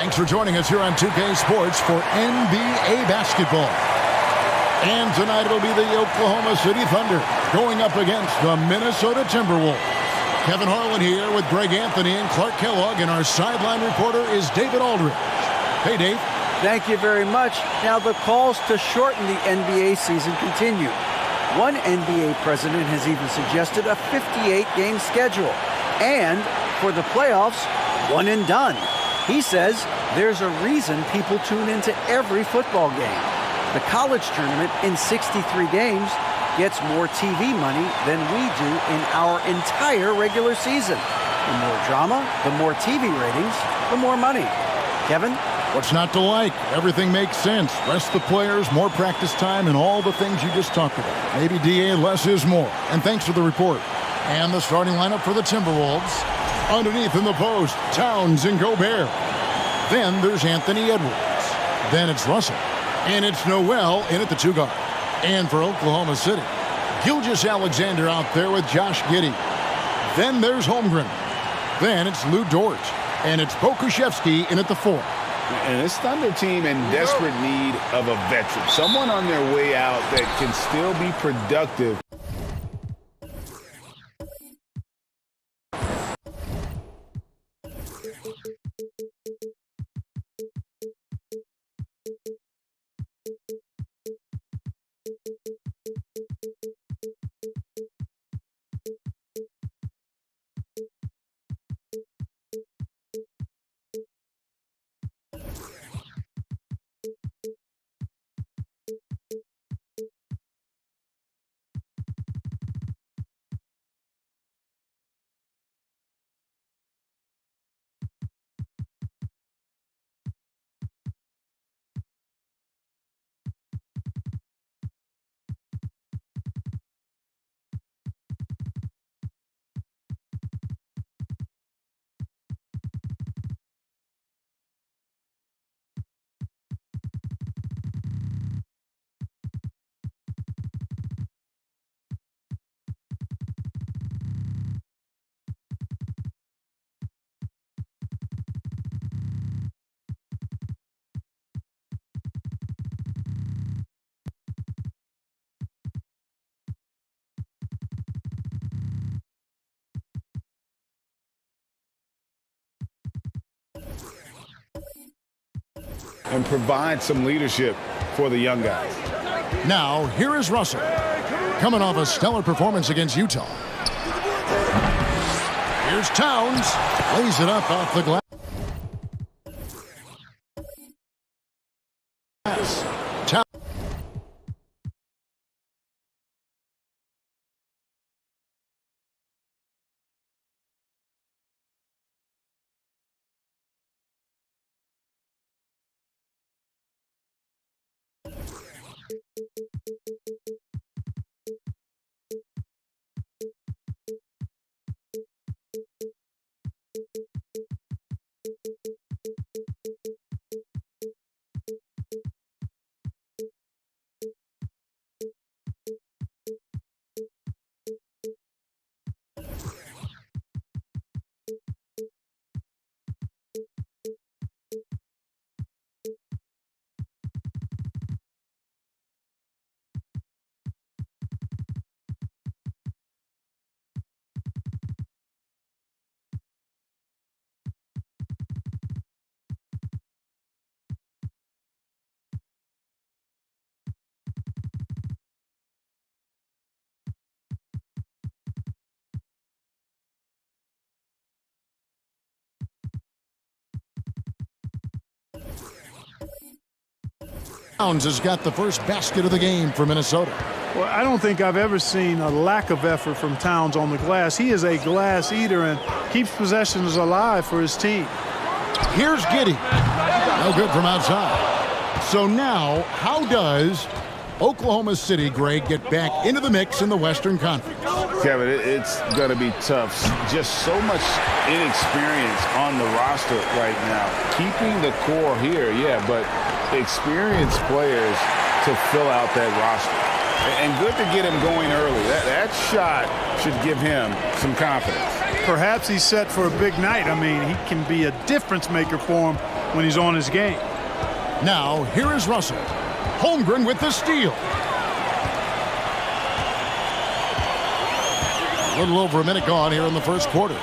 Thanks for joining us here on 2K Sports for NBA basketball. And tonight it'll be the Oklahoma City Thunder going up against the Minnesota Timberwolves. Kevin Harlan here with Greg Anthony and Clark Kellogg, and our sideline reporter is David Aldridge. Hey, Dave. Thank you very much. Now the calls to shorten the NBA season continue. One NBA president has even suggested a 58-game schedule. And for the playoffs, one and done. He says there's a reason people tune into every football game. The college tournament in 63 games gets more TV money than we do in our entire regular season. The more drama, the more TV ratings, the more money. Kevin? What's not to like? Everything makes sense. Rest the players, more practice time, and all the things you just talked about. Maybe DA, less is more. And thanks for the report. And the starting lineup for the Timberwolves. Underneath in the post, Towns and Gobert. Then there's Anthony Edwards. Then it's Russell. And it's Noel in at the 2 guard. And for Oklahoma City, Gilgeous-Alexander out there with Josh Giddey. Then there's Holmgren. Then it's Lou Dort. And it's Pokusevski in at the 4. And this Thunder team in desperate need of a veteran. Someone on their way out that can still be productive. And provide some leadership for the young guys. Now, here is Russell, coming off a stellar performance against Utah. Here's Towns, lays it up off the glass. Towns has got the first basket of the game for Minnesota. Well, I don't think I've ever seen a lack of effort from Towns on the glass. He is a glass eater and keeps possessions alive for his team. Here's Giddey. No good from outside. So now, how does Oklahoma City, Greg, get back into the mix in the Western Conference? Kevin, it's going to be tough. Just so much inexperience on the roster right now. Keeping the core here, yeah, but experienced players to fill out that roster. And good to get him going early. That shot should give him some confidence. Perhaps he's set for a big night. I mean, he can be a difference maker for him when he's on his game. Now, here is Russell. Holmgren with the steal. A little over a minute gone here in the first quarter.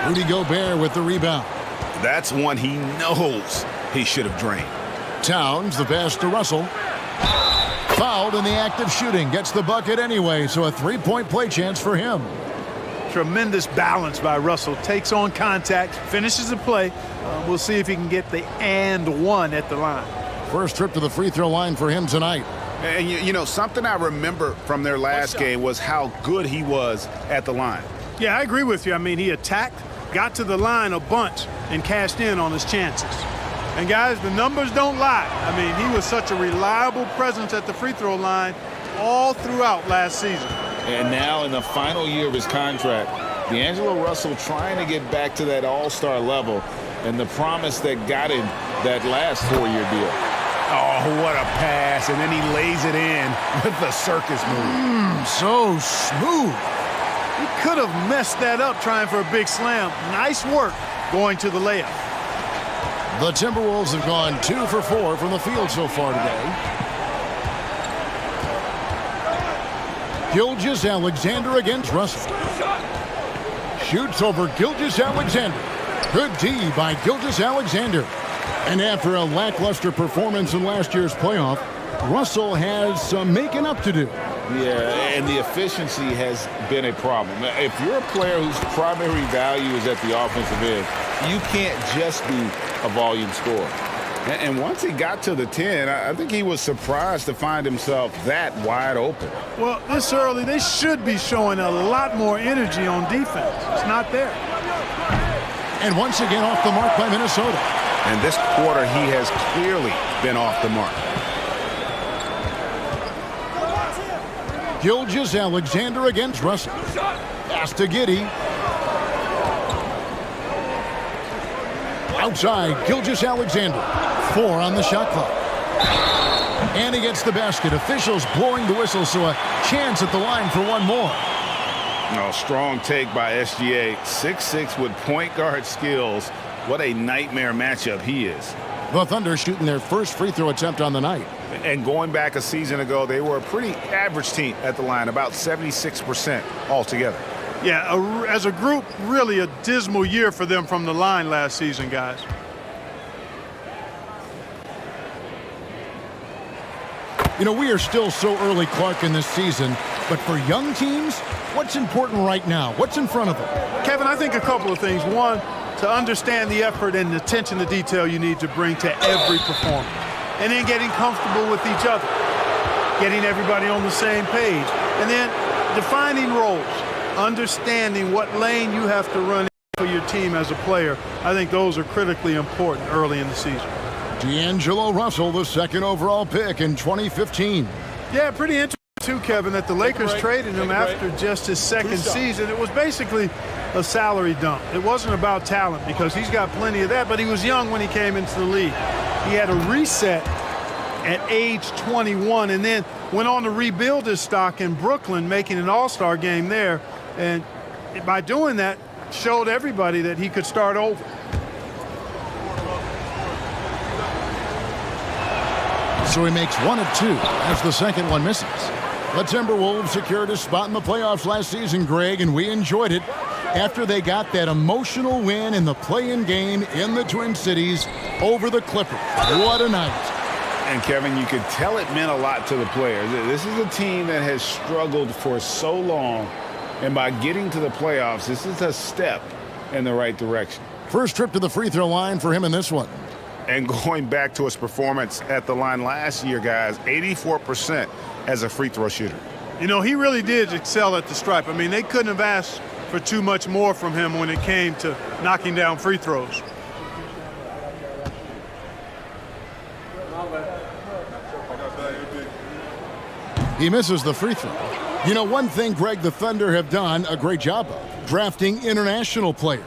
Rudy Gobert with the rebound. That's one he knows he should have drained. Towns, the pass to Russell. Fouled in the act of shooting. Gets the bucket anyway, so a three-point play chance for him. Tremendous balance by Russell. Takes on contact, finishes the play. We'll see if he can get the and one at the line. First trip to the free throw line for him tonight. And you know, something I remember from their last game was how good he was at the line. Yeah, I agree with you. I mean, he attacked, got to the line a bunch, and cashed in on his chances. And, guys, the numbers don't lie. I mean, he was such a reliable presence at the free throw line all throughout last season. And now in the final year of his contract, D'Angelo Russell trying to get back to that all-star level and the promise that got him that last 4-year deal. Oh, what a pass, and then he lays it in with the circus move. So smooth. He could have messed that up trying for a big slam. Nice work going to the layup. The Timberwolves have gone 2 for 4 from the field so far today. Gilgeous-Alexander against Russell. Shoots over Gilgeous-Alexander. Good D by Gilgeous-Alexander. And after a lackluster performance in last year's playoff, Russell has some making up to do. Yeah, and the efficiency has been a problem. If you're a player whose primary value is at the offensive end, you can't just be a volume scorer. And once he got to the 10, I think he was surprised to find himself that wide open. Well, this early, they should be showing a lot more energy on defense. It's not there. And once again off the mark by Minnesota. And this quarter, he has clearly been off the mark. Gilgeous-Alexander against Russell. Pass to Giddey. Outside, Gilgeous-Alexander. 4 on the shot clock. And he gets the basket. Officials blowing the whistle, so a chance at the line for one more. Oh, strong take by SGA. 6'6" with point guard skills. What a nightmare matchup he is. The Thunder shooting their first free throw attempt on the night. And going back a season ago, they were a pretty average team at the line, about 76% altogether. Yeah, as a group, really a dismal year for them from the line last season, guys. You know, we are still so early, Clark, in this season, but for young teams, what's important right now? What's in front of them? Kevin, I think a couple of things. One, to understand the effort and attention to detail you need to bring to every performance. And then getting comfortable with each other. Getting everybody on the same page. And then defining roles. Understanding what lane you have to run for your team as a player. I think those are critically important early in the season. D'Angelo Russell, the second overall pick in 2015. Yeah, pretty interesting, too, Kevin, that the Lakers traded him after just his second season. It was basically a salary dump. It wasn't about talent because he's got plenty of that, but he was young when he came into the league. He had a reset at age 21 and then went on to rebuild his stock in Brooklyn, making an all-star game there. And by doing that, showed everybody that he could start over. So he makes 1 of 2 as the second one misses. The Timberwolves secured a spot in the playoffs last season, Greg, and we enjoyed it after they got that emotional win in the play-in game in the Twin Cities over the Clippers. What a night. And, Kevin, you could tell it meant a lot to the players. This is a team that has struggled for so long, and by getting to the playoffs, this is a step in the right direction. First trip to the free throw line for him in this one. And going back to his performance at the line last year, guys, 84% as a free throw shooter. You know, he really did excel at the stripe. I mean, they couldn't have asked for too much more from him when it came to knocking down free throws. He misses the free throw. You know, one thing, Greg, the Thunder have done a great job of, drafting international players.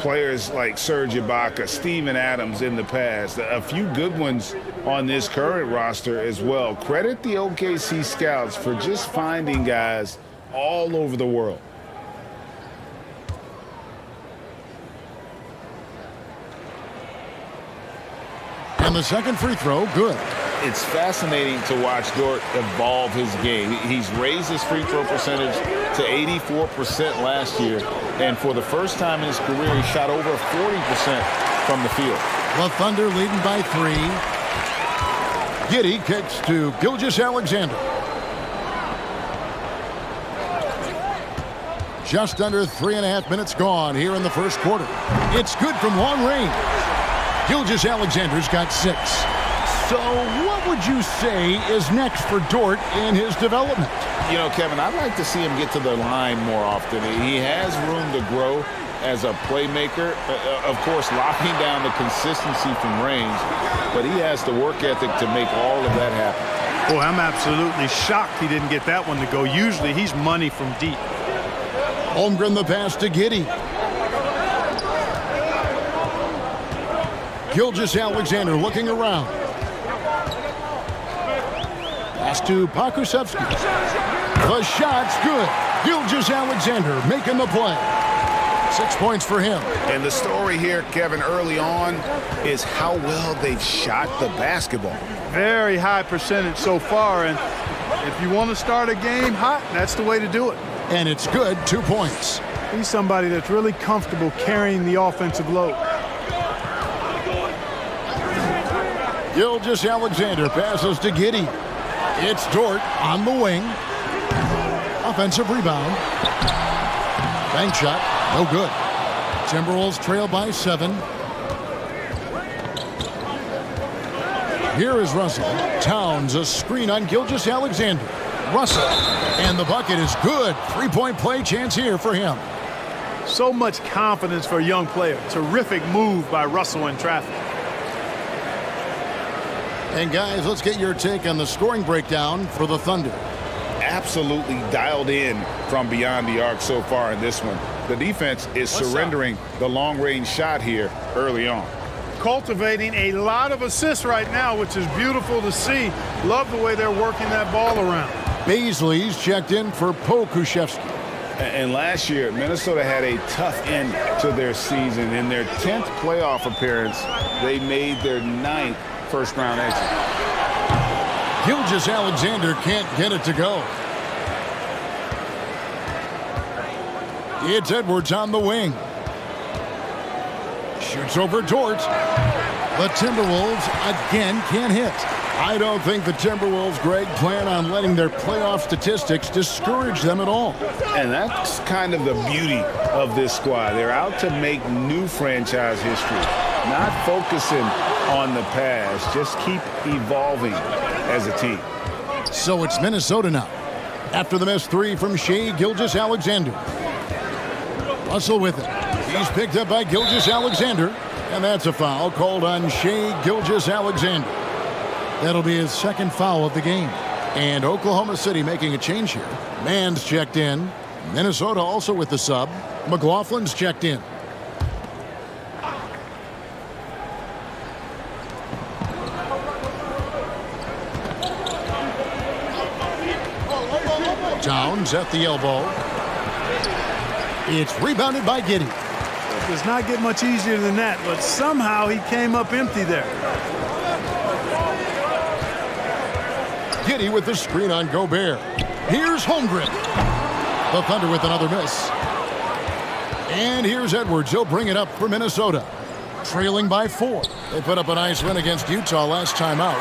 Players like Serge Ibaka, Steven Adams in the past, a few good ones on this current roster as well. Credit the OKC scouts for just finding guys all over the world. And the second free throw, good. It's fascinating to watch Dort evolve his game. He's raised his free throw percentage to 84% last year, and for the first time in his career, he shot over 40% from the field. The Thunder leading by 3. Giddey kicks to Gilgeous-Alexander. Just under 3.5 minutes gone here in the first quarter. It's good from long range. Gilgeous-Alexander's got 6. So what would you say is next for Dort in his development? You know, Kevin, I'd like to see him get to the line more often. He has room to grow as a playmaker. Of course, locking down the consistency from range, but he has the work ethic to make all of that happen. Boy, I'm absolutely shocked he didn't get that one to go. Usually he's money from deep. Holmgren the pass to Giddey. Gilgeous-Alexander looking around. Pass to Pokusevski. The shot's good. Gilgeous-Alexander making the play. 6 points for him. And the story here, Kevin, early on is how well they've shot the basketball. Very high percentage so far, and if you want to start a game hot, that's the way to do it. And it's good, 2 points. He's somebody that's really comfortable carrying the offensive load. Gilgeous-Alexander passes to Giddey. It's Dort on the wing. Offensive rebound. Bank shot, no good. Timberwolves trail by 7. Here is Russell. Towns a screen on Gilgeous-Alexander. Russell, and the bucket is good. 3-point play chance here for him. So much confidence for a young player. Terrific move by Russell in traffic. And guys, let's get your take on the scoring breakdown for the Thunder. Absolutely dialed in from beyond the arc so far in this one. The defense is surrendering the long-range shot here early on. Cultivating a lot of assists right now, which is beautiful to see. Love the way they're working that ball around. Baisley's checked in for Pokusevski. And last year, Minnesota had a tough end to their season. In their 10th playoff appearance, they made their 9th first-round exit. Gilgeous-Alexander can't get it to go. It's Edwards on the wing. Shoots over Dort. The Timberwolves again can't hit. I don't think the Timberwolves, Greg, plan on letting their playoff statistics discourage them at all. And that's kind of the beauty of this squad. They're out to make new franchise history, not focusing on the past. Just keep evolving as a team. So it's Minnesota now. After the missed 3 from Shai Gilgeous-Alexander. Russell with it. He's picked up by Gilgeous-Alexander. And that's a foul called on Shai Gilgeous-Alexander. That'll be his second foul of the game. And Oklahoma City making a change here. Mann's checked in. Minnesota also with the sub. McLaughlin's checked in. Towns at the elbow. It's rebounded by Giddey. It does not get much easier than that, but somehow he came up empty there. Giddey with the screen on Gobert. Here's Holmgren. The Thunder with another miss. And here's Edwards. He'll bring it up for Minnesota. Trailing by 4. They put up a nice win against Utah last time out.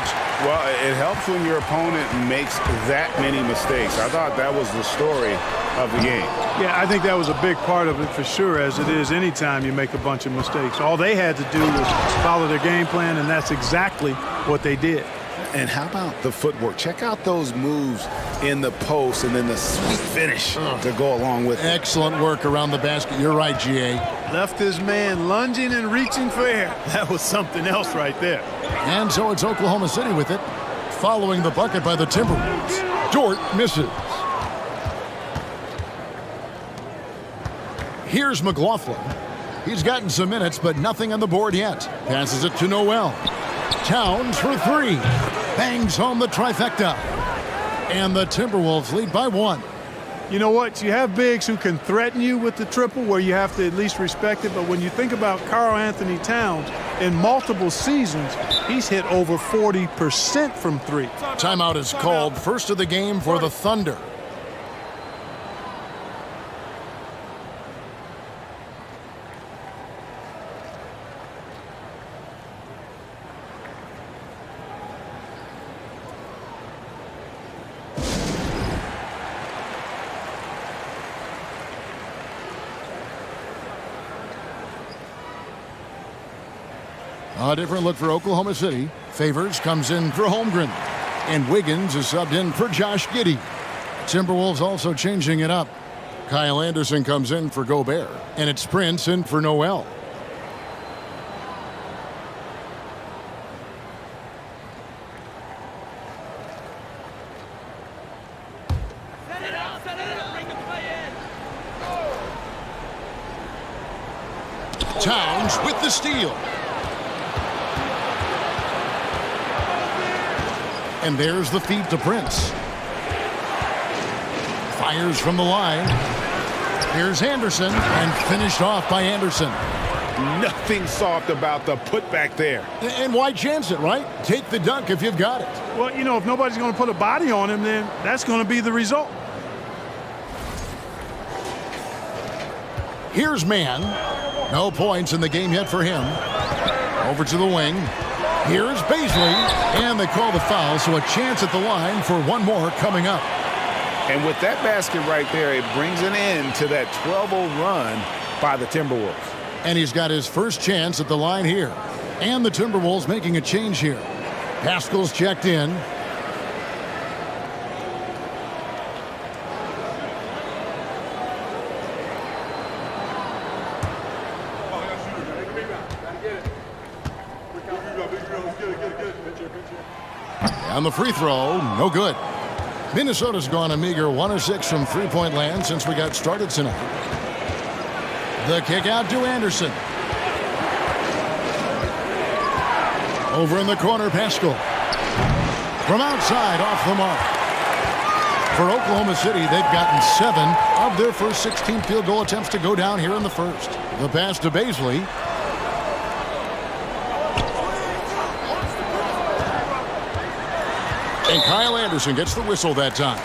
Well, it helps when your opponent makes that many mistakes. I thought that was the story of the game. Yeah, I think that was a big part of it for sure, as it is anytime you make a bunch of mistakes. All they had to do was follow their game plan, and that's exactly what they did. And how about the footwork? Check out those moves in the post and then the sweet finish to go along with it. Excellent work around the basket. You're right, G.A. Left his man lunging and reaching for air. That was something else right there. And so it's Oklahoma City with it, following the bucket by the Timberwolves. Dort misses. Here's McLaughlin. He's gotten some minutes, but nothing on the board yet. Passes it to Noel. Towns for 3. Bangs home the trifecta. And the Timberwolves lead by 1. You know what? You have bigs who can threaten you with the triple where you have to at least respect it. But when you think about Karl Anthony Towns, in multiple seasons, he's hit over 40% from three. Timeout is called. First of the game for the Thunder. A different look for Oklahoma City. Favors comes in for Holmgren. And Wiggins is subbed in for Josh Giddey. Timberwolves also changing it up. Kyle Anderson comes in for Gobert. And it's Prince in for Noel. Towns with the steal. And there's the feed to Prince. Fires from the line. Here's Anderson, and finished off by Anderson. Nothing soft about the putback there. And why chance it, right? Take the dunk if you've got it. Well, you know, if nobody's going to put a body on him, then that's going to be the result. Here's Mann. No points in the game yet for him. Over to the wing. Here's Bazley, and they call the foul, so a chance at the line for one more coming up. And with that basket right there, it brings an end to that 12-0 run by the Timberwolves. And he's got his first chance at the line here. And the Timberwolves making a change here. Pascal's checked in. On the free throw, no good. Minnesota's gone a meager 1 of 6 from three-point land since we got started tonight. The kick out to Anderson. Over in the corner, Pascal. From outside, off the mark. For Oklahoma City, they've gotten 7 of their first 16 field goal attempts to go down here in the first. The pass to Bazley. And Kyle Anderson gets the whistle that time.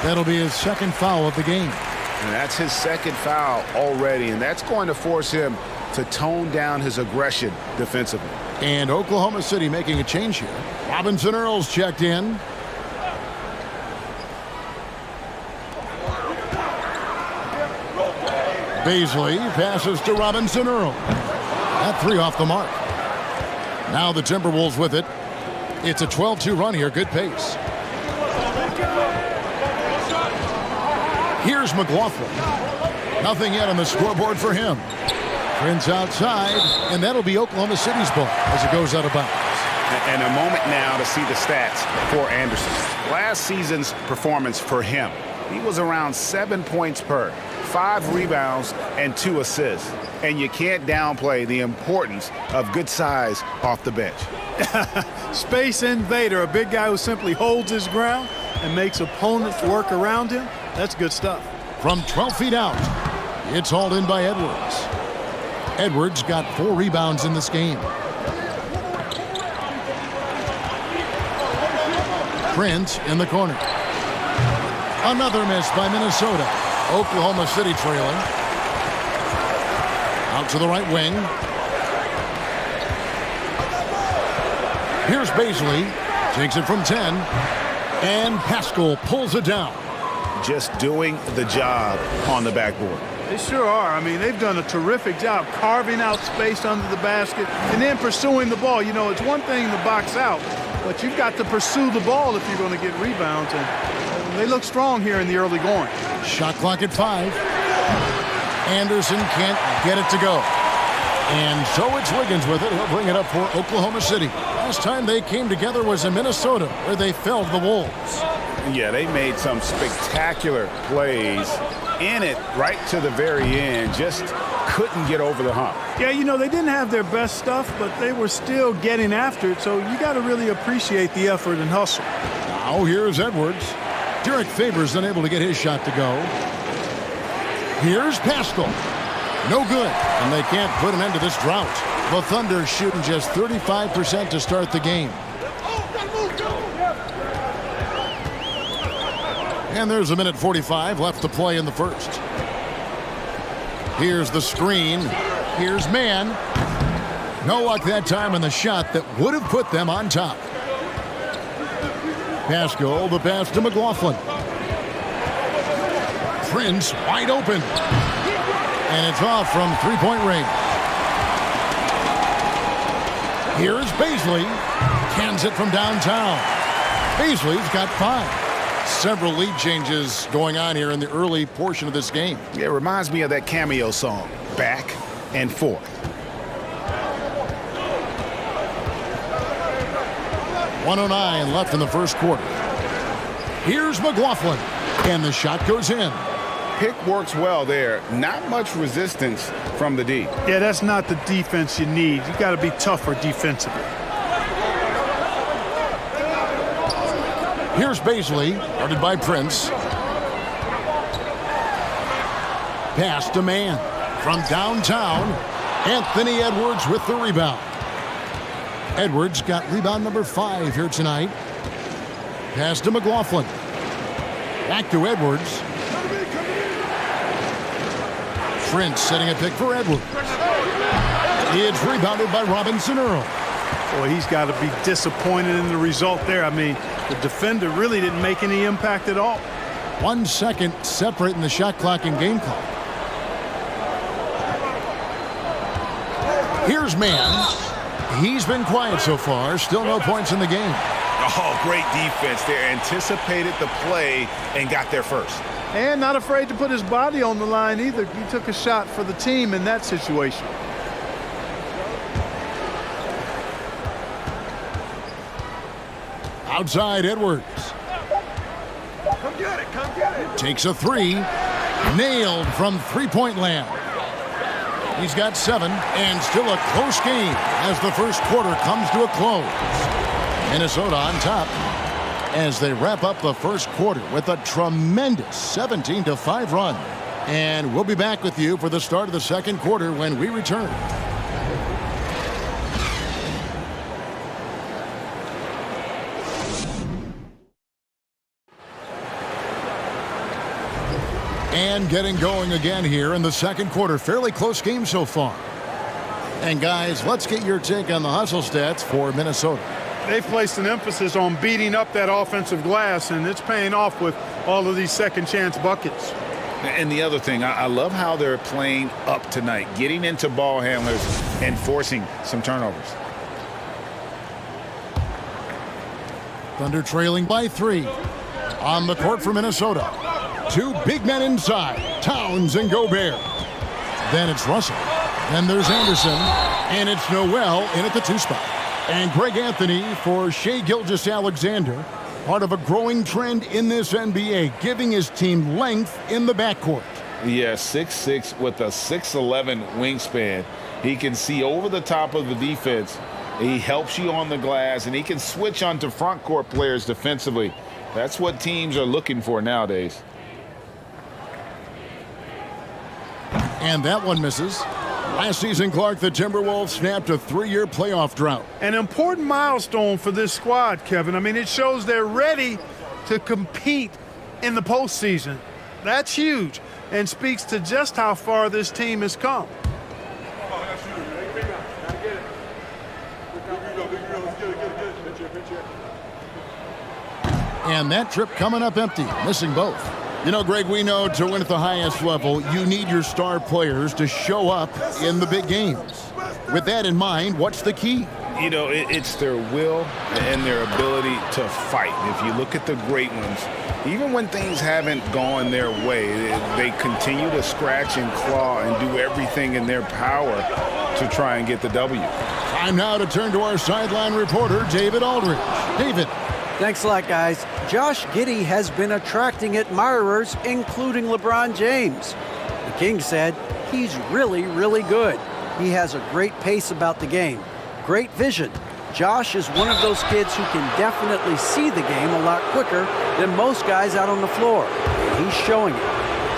That'll be his second foul of the game. And that's his second foul already, and that's going to force him to tone down his aggression defensively. And Oklahoma City making a change here. Robinson Earl's checked in. Bazley passes to Robinson Earl. That three off the mark. Now the Timberwolves with it. It's a 12-2 run here. Good pace. Here's McLaughlin. Nothing yet on the scoreboard for him. Prince outside, and that'll be Oklahoma City's ball as it goes out of bounds. And a moment now to see the stats for Anderson. Last season's performance for him, he was around 7 points per, 5 rebounds, and 2 assists. And you can't downplay the importance of good size off the bench. Space invader, a big guy who simply holds his ground and makes opponents work around him. That's good stuff. From 12 feet out, it's hauled in by Edwards. Edwards got 4 rebounds in this game. Prince in the corner. Another miss by Minnesota. Oklahoma City trailing. Out to the right wing. Here's Bazley. Takes it from 10. And Pascal pulls it down. Just doing the job on the backboard. They sure are. I mean, they've done a terrific job carving out space under the basket and then pursuing the ball. You know, it's one thing to box out, but you've got to pursue the ball if you're going to get rebounds. And they look strong here in the early going. Shot clock at 5. Anderson can't get it to go. And so it's Wiggins with it. He'll bring it up for Oklahoma City. Last time they came together was in Minnesota, where they felled the Wolves. Yeah, they made some spectacular plays in it right to the very end. Just couldn't get over the hump. Yeah, you know, they didn't have their best stuff, but they were still getting after it. So you got to really appreciate the effort and hustle. Now here's Edwards. Derek Favors unable to get his shot to go. Here's Pascal. No good, and they can't put an end to this drought. The Thunder shooting just 35% to start the game. And there's a minute 45 left to play in the first. Here's the screen. Here's man. No luck that time on the shot that would have put them on top. Pascal, the pass to McLaughlin. Prince wide open. And it's off from three-point range. Here's Baisley. Cans it from downtown. Baisley's got 5. Several lead changes going on here in the early portion of this game. It reminds me of that cameo song, Back and Forth. 1:09 left in the first quarter. Here's McLaughlin. And the shot goes in. Pick works well there. Not much resistance from the D. Yeah, that's not the defense you need. You got to be tougher defensively. Here's Baisley, guarded by Prince. Pass to man. From downtown, Anthony Edwards with the rebound. Edwards got rebound number 5 here tonight. Pass to McLaughlin. Back to Edwards. Prince setting a pick for Edwards. It's rebounded by Robinson Earl. Boy, he's got to be disappointed in the result there. I mean, the defender really didn't make any impact at all. 1 second separating the shot clock and game clock. Here's man. He's been quiet so far. Still no points in the game. Oh, great defense there. Anticipated the play and got there first. And not afraid to put his body on the line either. He took a shot for the team in that situation. Outside Edwards. Come get it, come get it. Takes a 3. Nailed from three-point land. He's got 7 and still a close game as the first quarter comes to a close. Minnesota on top as they wrap up the first quarter with a tremendous 17-5 run. And we'll be back with you for the start of the second quarter when we return. And getting going again here in the second quarter. Fairly close game so far. And guys, let's get your take on the hustle stats for Minnesota. They've placed an emphasis on beating up that offensive glass, and it's paying off with all of these second chance buckets. And the other thing, I love how they're playing up tonight, getting into ball handlers and forcing some turnovers. Thunder trailing by 3. On the court for Minnesota. 2 big men inside, Towns and Gobert. Then it's Russell. Then there's Anderson. And it's Noel in at the 2 spot. And Greg Anthony for Shai Gilgeous-Alexander. Part of a growing trend in this NBA, giving his team length in the backcourt. Yeah, 6'6" with a 6'11" wingspan. He can see over the top of the defense. He helps you on the glass, and he can switch onto front court players defensively. That's what teams are looking for nowadays. And that one misses. Last season, Clark, the Timberwolves snapped a 3-year playoff drought. An important milestone for this squad, Kevin. I mean, it shows they're ready to compete in the postseason. That's huge and speaks to just how far this team has come. And that trip coming up empty, missing both. You know, Greg, we know to win at the highest level, you need your star players to show up in the big games. With that in mind, what's the key? You know, it's their will and their ability to fight. If you look at the great ones, even when things haven't gone their way, they continue to scratch and claw and do everything in their power to try and get the W. Time now to turn to our sideline reporter, David Aldridge. David. Thanks a lot, guys. Josh Giddey has been attracting admirers, including LeBron James. The King said he's really, really good. He has a great pace about the game, great vision, Josh is one of those kids who can definitely see the game a lot quicker than most guys out on the floor. And he's showing it.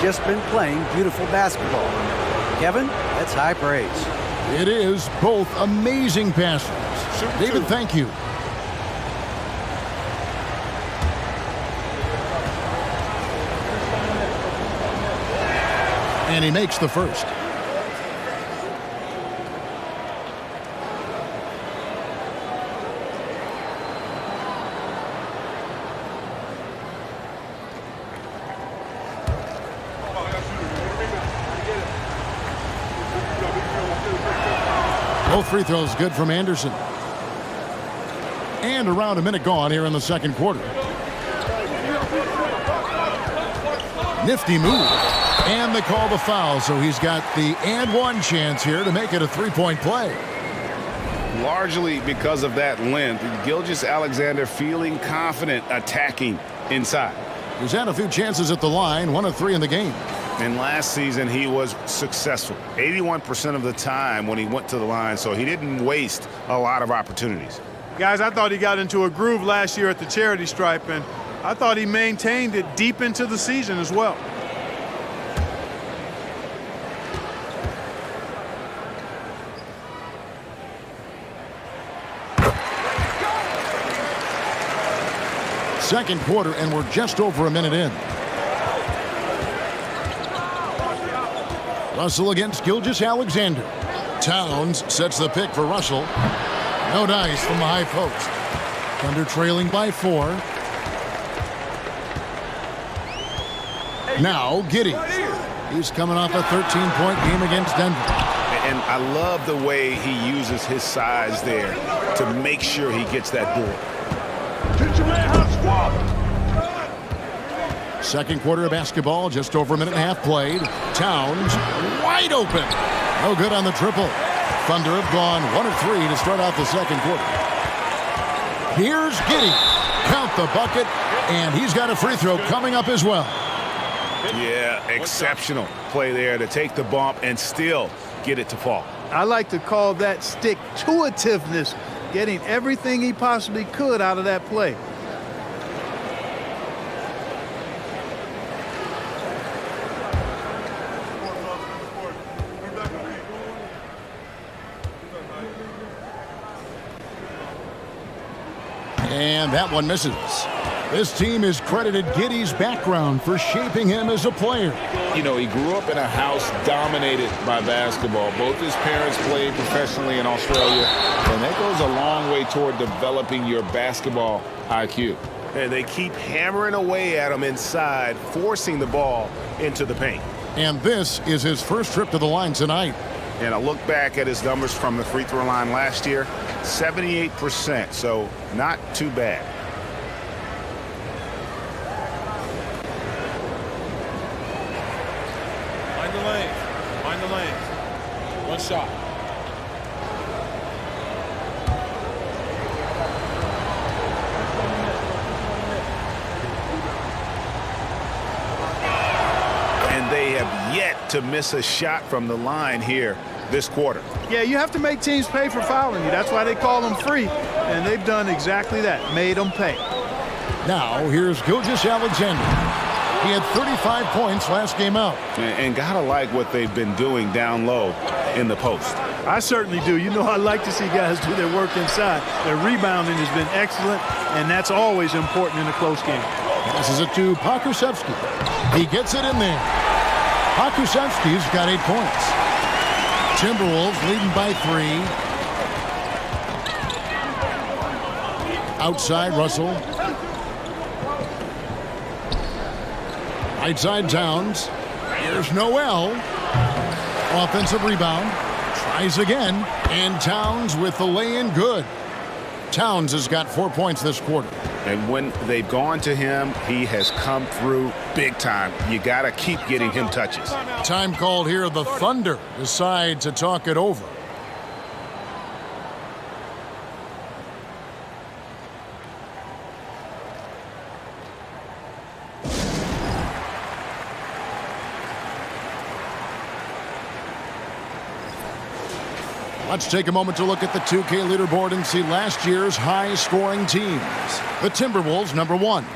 Just been playing beautiful basketball. Kevin, that's high praise. It is both amazing passes. David, thank you. And he makes the first. Both free throws good from Anderson. And around a minute gone here in the second quarter. Nifty move. And they call the foul, so he's got the and one chance here to make it a three-point play. Largely because of that length, Gilgeous-Alexander feeling confident attacking inside. He's had a few chances at the line, 1 of 3 in the game. And last season, he was successful 81% of the time when he went to the line, so he didn't waste a lot of opportunities. Guys, I thought he got into a groove last year at the charity stripe, and I thought he maintained it deep into the season as well. Second quarter, and we're just over a minute in. Russell against Gilgeous-Alexander. Towns sets the pick for Russell. No dice from the high post. Thunder trailing by 4. Now Giddey. He's coming off a 13-point game against Denver. And I love the way he uses his size there to make sure he gets that board. Second quarter of basketball, just over a minute and a half played. Towns wide open. No good on the triple. Thunder have gone 1 of 3 to start out the second quarter. Here's Giddey. Count the bucket, and he's got a free throw coming up as well. Yeah, exceptional play there to take the bump and still get it to fall. I like to call that stick-to-itiveness, getting everything he possibly could out of that play. And that one misses. This team has credited Giddey's background for shaping him as a player. You know, he grew up in a house dominated by basketball. Both his parents played professionally in Australia, and that goes a long way toward developing your basketball IQ. And they keep hammering away at him inside, forcing the ball into the paint. And this is his first trip to the line tonight. And I look back at his numbers from the free throw line last year, 78%, so not too bad. Mind the lane. Mind the lane. One shot. And they have yet to miss a shot from the line here this quarter. Yeah, you have to make teams pay for fouling you. That's why they call them free, and they've done exactly that, made them pay. Now, here's Gilgeous-Alexander. He had 35 points last game out. And gotta like what they've been doing down low in the post. I certainly do. You know, I like to see guys do their work inside. Their rebounding has been excellent, and that's always important in a close game. Passes it to Pokusevski. He gets it in there. Pokusevski's got 8 points. Timberwolves leading by 3. Outside Russell. Right side Towns. Here's Noel. Offensive rebound. Tries again. And Towns with the lay-in good. Towns has got 4 points this quarter. And when they've gone to him, he has come through big time. You got to keep getting him touches. Time called here. The Thunder decide to talk it over. Let's take a moment to look at the 2K leaderboard and see last year's high-scoring teams. The Timberwolves, number 1.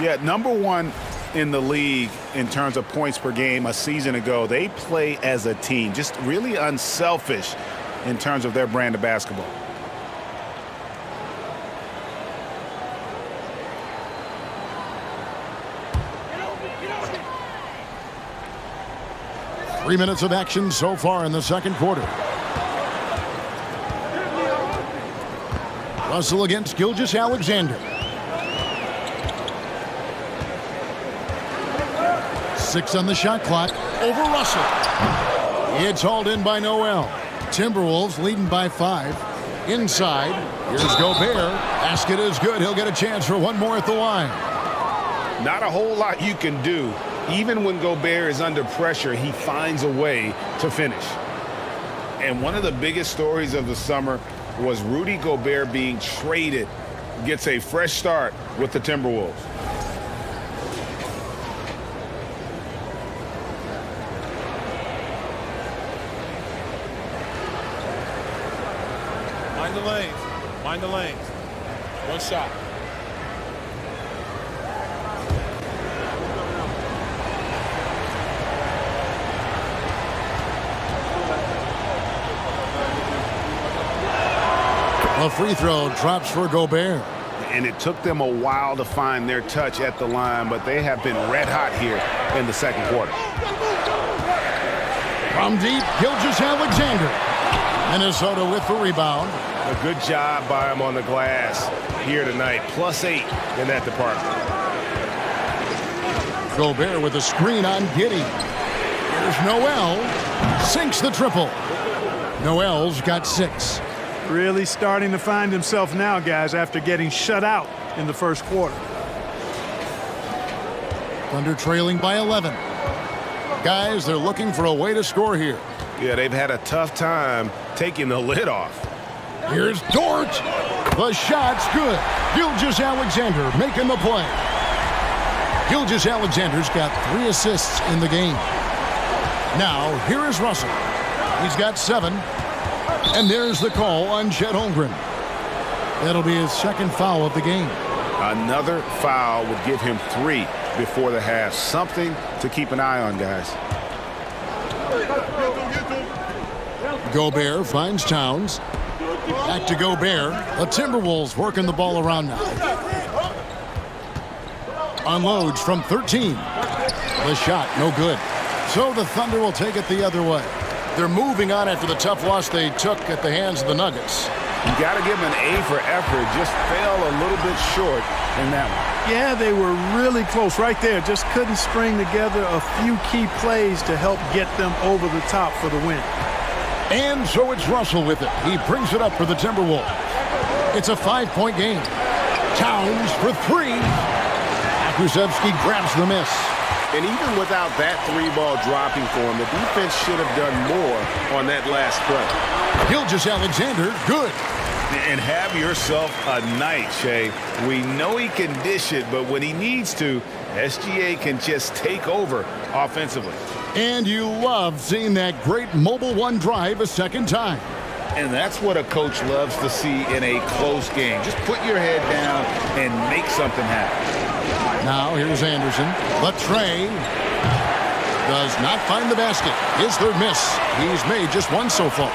Yeah, number 1 in the league in terms of points per game a season ago. They play as a team, just really unselfish in terms of their brand of basketball. Three minutes of action so far in the second quarter. Russell against Gilgeous-Alexander. 6 on the shot clock. Over Russell. It's hauled in by Noel. Timberwolves leading by 5. Inside. Here's Gobert. Basket is good. He'll get a chance for one more at the line. Not a whole lot you can do. Even when Gobert is under pressure, he finds a way to finish. And one of the biggest stories of the summer was Rudy Gobert being traded. Gets a fresh start with the Timberwolves. Mind the lanes. Mind the lanes. One shot. A free throw drops for Gobert. And it took them a while to find their touch at the line, but they have been red hot here in the second quarter. From deep, Gilgeous-Alexander. Minnesota with the rebound. A good job by him on the glass here tonight. +8 in that department. Gobert with a screen on Giddey. Here's Noel. Sinks the triple. Noel's got 6. Really starting to find himself now, guys, after getting shut out in the first quarter. Thunder trailing by 11. Guys, they're looking for a way to score here. Yeah, they've had a tough time taking the lid off. Here's Dort. The shot's good. Gilgeous-Alexander making the play. Gilgeous-Alexander's got 3 assists in the game. Now, here is Russell. He's got 7. And there's the call on Chet Holmgren. That'll be his second foul of the game. Another foul would give him 3 before the half. Something to keep an eye on, guys. Gobert finds Towns. Back to Gobert. The Timberwolves working the ball around now. Unloads from 13. The shot, no good. So the Thunder will take it the other way. They're moving on after the tough loss they took at the hands of the Nuggets. You got to give them an A for effort. Just fell a little bit short in that one. Yeah, they were really close right there. Just couldn't string together a few key plays to help get them over the top for the win. And so it's Russell with it. He brings it up for the Timberwolves. It's a 5-point game. Towns for 3. Kuszewski grabs the miss. And even without that 3-ball dropping for him, the defense should have done more on that last play. Gilgeous-Alexander, good. And have yourself a night, Shea. We know he can dish it, but when he needs to, SGA can just take over offensively. And you love seeing that great mobile one drive a second time. And that's what a coach loves to see in a close game. Just put your head down and make something happen. Now here's Anderson. The tray does not find the basket. His third miss. He's made just 1 so far.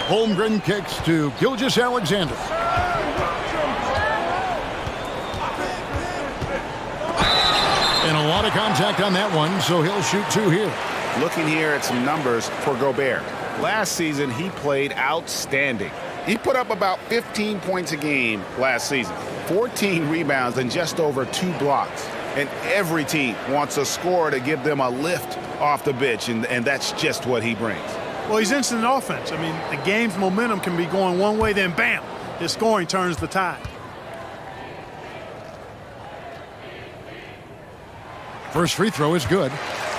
Holmgren kicks to Gilgeous-Alexander. And a lot of contact on that one, so he'll shoot 2 here. Looking here at some numbers for Gobert. Last season, he played outstanding. He put up about 15 points a game last season, 14 rebounds, and just over 2 blocks. And every team wants a scorer to give them a lift off the bench, and that's just what he brings. Well, he's instant offense. I mean, the game's momentum can be going one way, then bam, his scoring turns the tide. First free throw is good.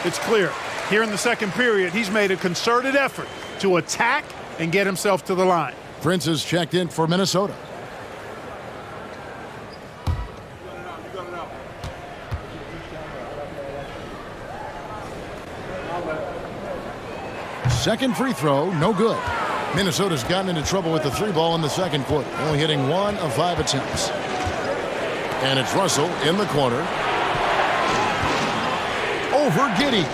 It's clear. Here in the second period, he's made a concerted effort to attack and get himself to the line. Prince is checked in for Minnesota. second free throw, no good. Minnesota's gotten into trouble with the three ball in the second quarter, only hitting 1 of 5 attempts. And it's Russell in the corner. Over Giddey.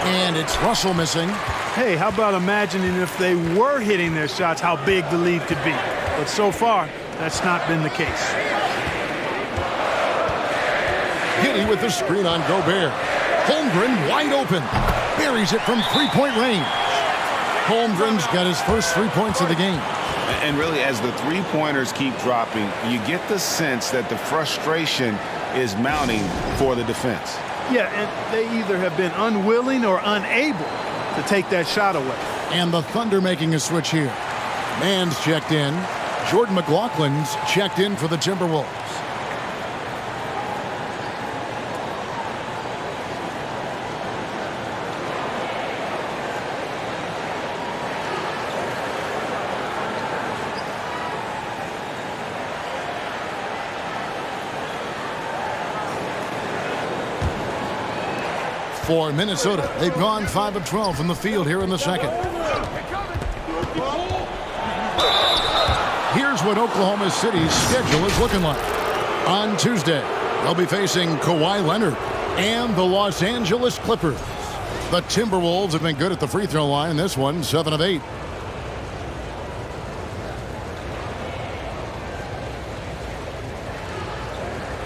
And it's Russell missing. Hey, how about imagining if they were hitting their shots, how big the lead could be. But so far, that's not been the case. Giddey with the screen on Gobert. Holmgren wide open. Buries it from three-point range. Holmgren's got his first 3 points of the game. And really, as the three-pointers keep dropping, you get the sense that the frustration is mounting for the defense. Yeah, and they either have been unwilling or unable to take that shot away. And the Thunder making a switch here. Mann's checked in. Jordan McLaughlin's checked in for the Timberwolves. For Minnesota, they've gone 5 of 12 from the field here in the second. Here's what Oklahoma City's schedule is looking like. On Tuesday, they'll be facing Kawhi Leonard and the Los Angeles Clippers. The Timberwolves have been good at the free throw line. This one, 7 of 8.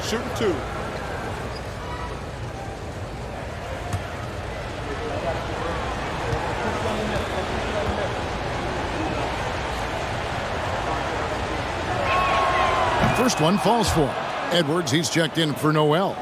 Shooting 2. First one falls for him. Edwards, he's checked in for Noel.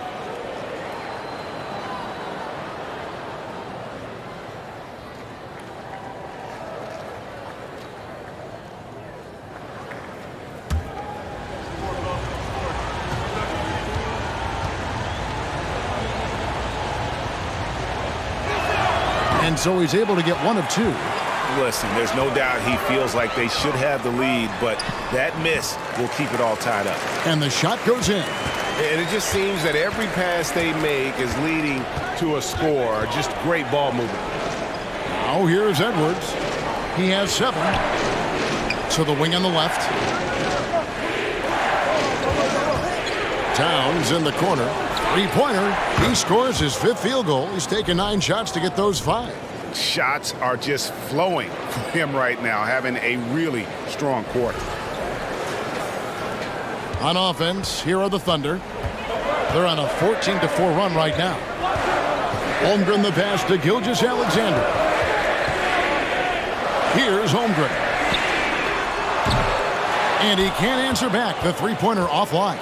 And so he's able to get 1 of 2. Listen, there's no doubt he feels like they should have the lead, but that miss will keep it all tied up. And the shot goes in. And it just seems that every pass they make is leading to a score. Just great ball movement. Now here's Edwards. He has 7. To the wing on the left. Towns in the corner. Three-pointer. He scores his 5th field goal. He's taken 9 shots to get those 5. Shots are just flowing for him right now, having a really strong quarter. On offense, here are the Thunder. They're on a 14-4 run right now. Holmgren the pass to Gilgeous-Alexander. Here's Holmgren. And he can't answer back. The three-pointer offline.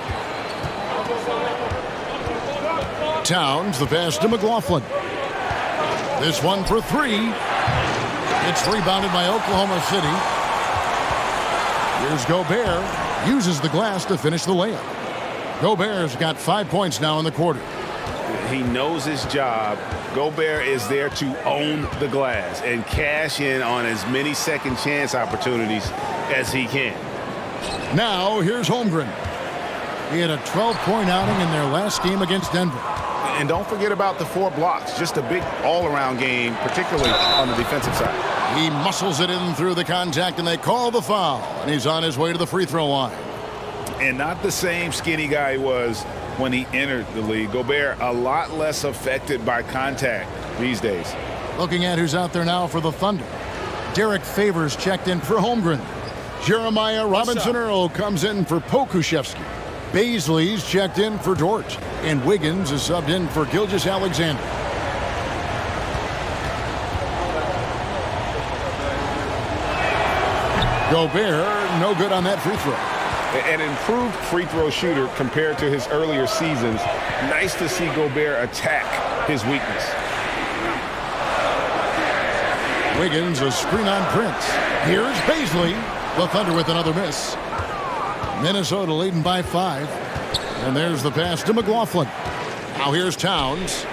Towns the pass to McLaughlin. This one for 3. It's rebounded by Oklahoma City. Here's Gobert. Uses the glass to finish the layup. Gobert's got 5 points now in the quarter. He knows his job. Gobert is there to own the glass and cash in on as many second chance opportunities as he can. Now here's Holmgren. He had a 12-point outing in their last game against Denver. And don't forget about the 4 blocks. Just a big all-around game, particularly on the defensive side. He muscles it in through the contact, and they call the foul. And he's on his way to the free throw line. And not the same skinny guy he was when he entered the league. Gobert a lot less affected by contact these days. Looking at who's out there now for the Thunder. Derek Favors checked in for Holmgren. Jeremiah Robinson-Earl comes in for Pokuševski. Baisley's checked in for Dort. And Wiggins is subbed in for Gilgeous-Alexander. Gobert, no good on that free throw. An improved free throw shooter compared to his earlier seasons. Nice to see Gobert attack his weakness. Wiggins, a screen on Prince. Here's Baisley. The Thunder with another miss. Minnesota leading by 5. And there's the pass to McLaughlin. Now here's Towns.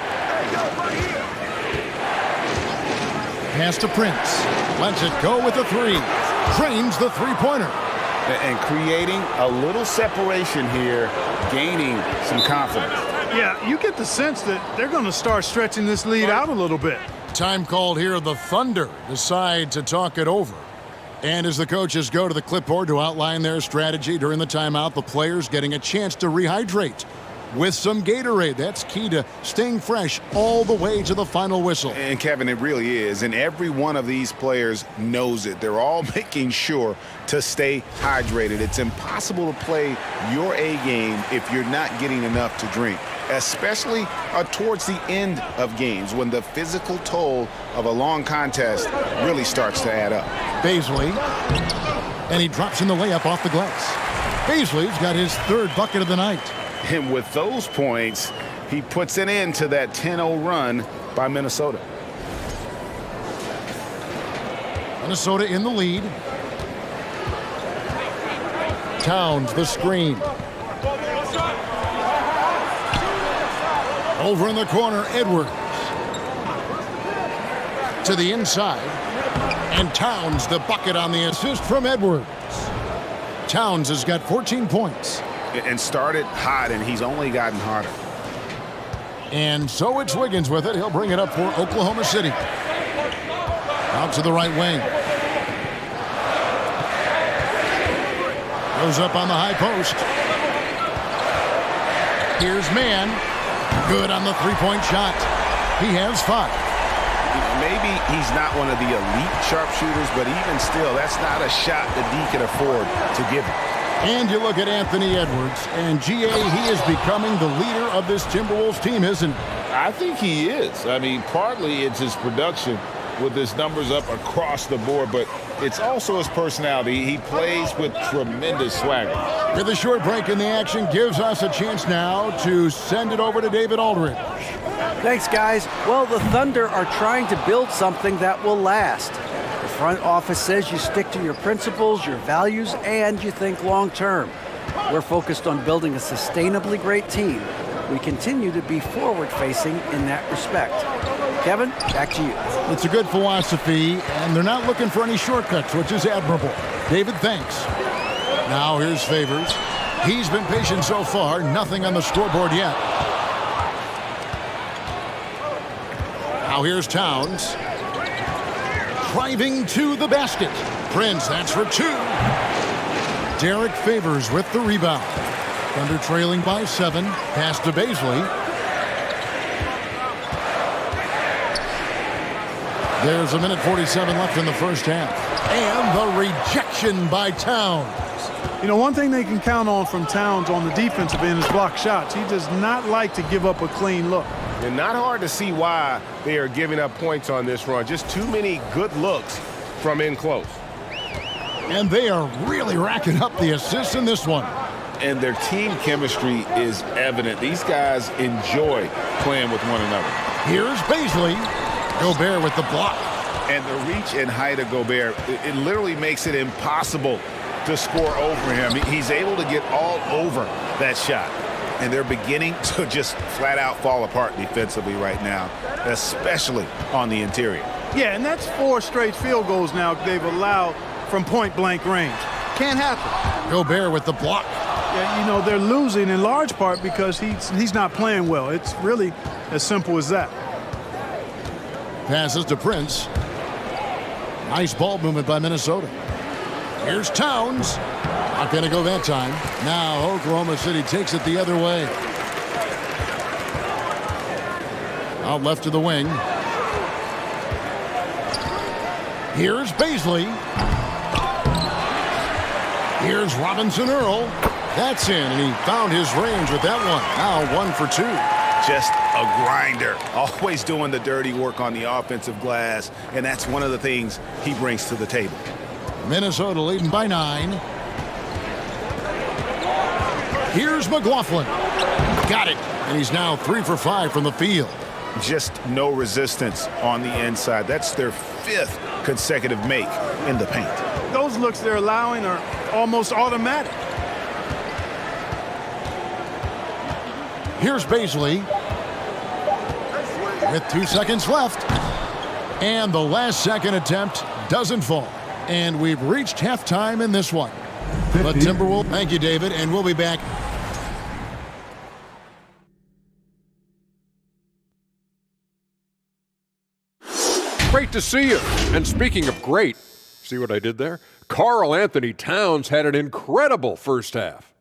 Pass to Prince. Lets it go with the 3. Drains the three-pointer. And creating a little separation here, gaining some confidence. Yeah, you get the sense that they're going to start stretching this lead out a little bit. Time called here. The Thunder decide to talk it over. And as the coaches go to the clipboard to outline their strategy during the timeout, the players getting a chance to rehydrate with some Gatorade. That's key to staying fresh all the way to the final whistle. And, Kevin, it really is. And every one of these players knows it. They're all making sure to stay hydrated. It's impossible to play your A game if you're not getting enough to drink, especially towards the end of games when the physical toll of a long contest really starts to add up. Baisley, and he drops in the layup off the glass. Baisley's got his third bucket of the night. And with those points, he puts an end to that 10-0 run by Minnesota. Minnesota in the lead. Towns the screen. Over in the corner, Edwards. To the inside. And Towns the bucket on the assist from Edwards. Towns has got 14 points. And started hot, and he's only gotten hotter. And so it's Wiggins with it. He'll bring it up for Oklahoma City. Out to the right wing. Goes up on the high post. Here's Mann. Good on the three-point shot. He has 5. Maybe he's not one of the elite sharpshooters, but even still, that's not a shot that D can afford to give him. And you look at Anthony Edwards, and GA, he is becoming the leader of this Timberwolves team, isn't he? I think he is. I mean, partly it's his production with his numbers up across the board, but it's also his personality. He plays with tremendous swagger. With a short break in the action, gives us a chance now to send it over to David Aldridge. Thanks, guys. Well, the Thunder are trying to build something that will last. The front office says you stick to your principles, your values, and you think long term. We're focused on building a sustainably great team. We continue to be forward-facing in that respect. Kevin, back to you. It's a good philosophy, and they're not looking for any shortcuts, which is admirable. David, thanks. Now here's Favors. He's been patient so far. Nothing on the scoreboard yet. Now here's Towns. Driving to the basket. Prince, that's for 2. Derek Favors with the rebound. Thunder trailing by 7. Pass to Baisley. There's a minute 47 left in the first half. And the rejection by Towns. You know, one thing they can count on from Towns on the defensive end is block shots. He does not like to give up a clean look. And not hard to see why they are giving up points on this run. Just too many good looks from in close. And they are really racking up the assists in this one. And their team chemistry is evident. These guys enjoy playing with one another. Here's Baisley. Gobert with the block. And the reach and height of Gobert, it literally makes it impossible to score over him. He's able to get all over that shot. And they're beginning to just flat out fall apart defensively right now, especially on the interior. Yeah, and that's 4 straight field goals now they've allowed from point-blank range. Can't happen. Gobert with the block. Yeah, you know, they're losing in large part because he's not playing well. It's really as simple as that. Passes to Prince. Nice ball movement by Minnesota. Here's Towns. Not going to go that time. Now Oklahoma City takes it the other way. Out left to the wing. Here's Baisley. Here's Robinson Earl. That's in, and he found his range with that one. Now 1 for 2. Just a grinder, always doing the dirty work on the offensive glass, and that's one of the things he brings to the table. Minnesota leading by 9. Here's McLaughlin. Got it. And he's now 3 for 5 from the field. Just no resistance on the inside. That's their 5th consecutive make in the paint. Those looks they're allowing are almost automatic. Here's Baisley. With 2 seconds left. And the last second attempt doesn't fall. And we've reached halftime in this one. The Timberwolves. Thank you, David, and we'll be back. Great to see you. And speaking of great, see what I did there? Karl Anthony Towns had an incredible first half.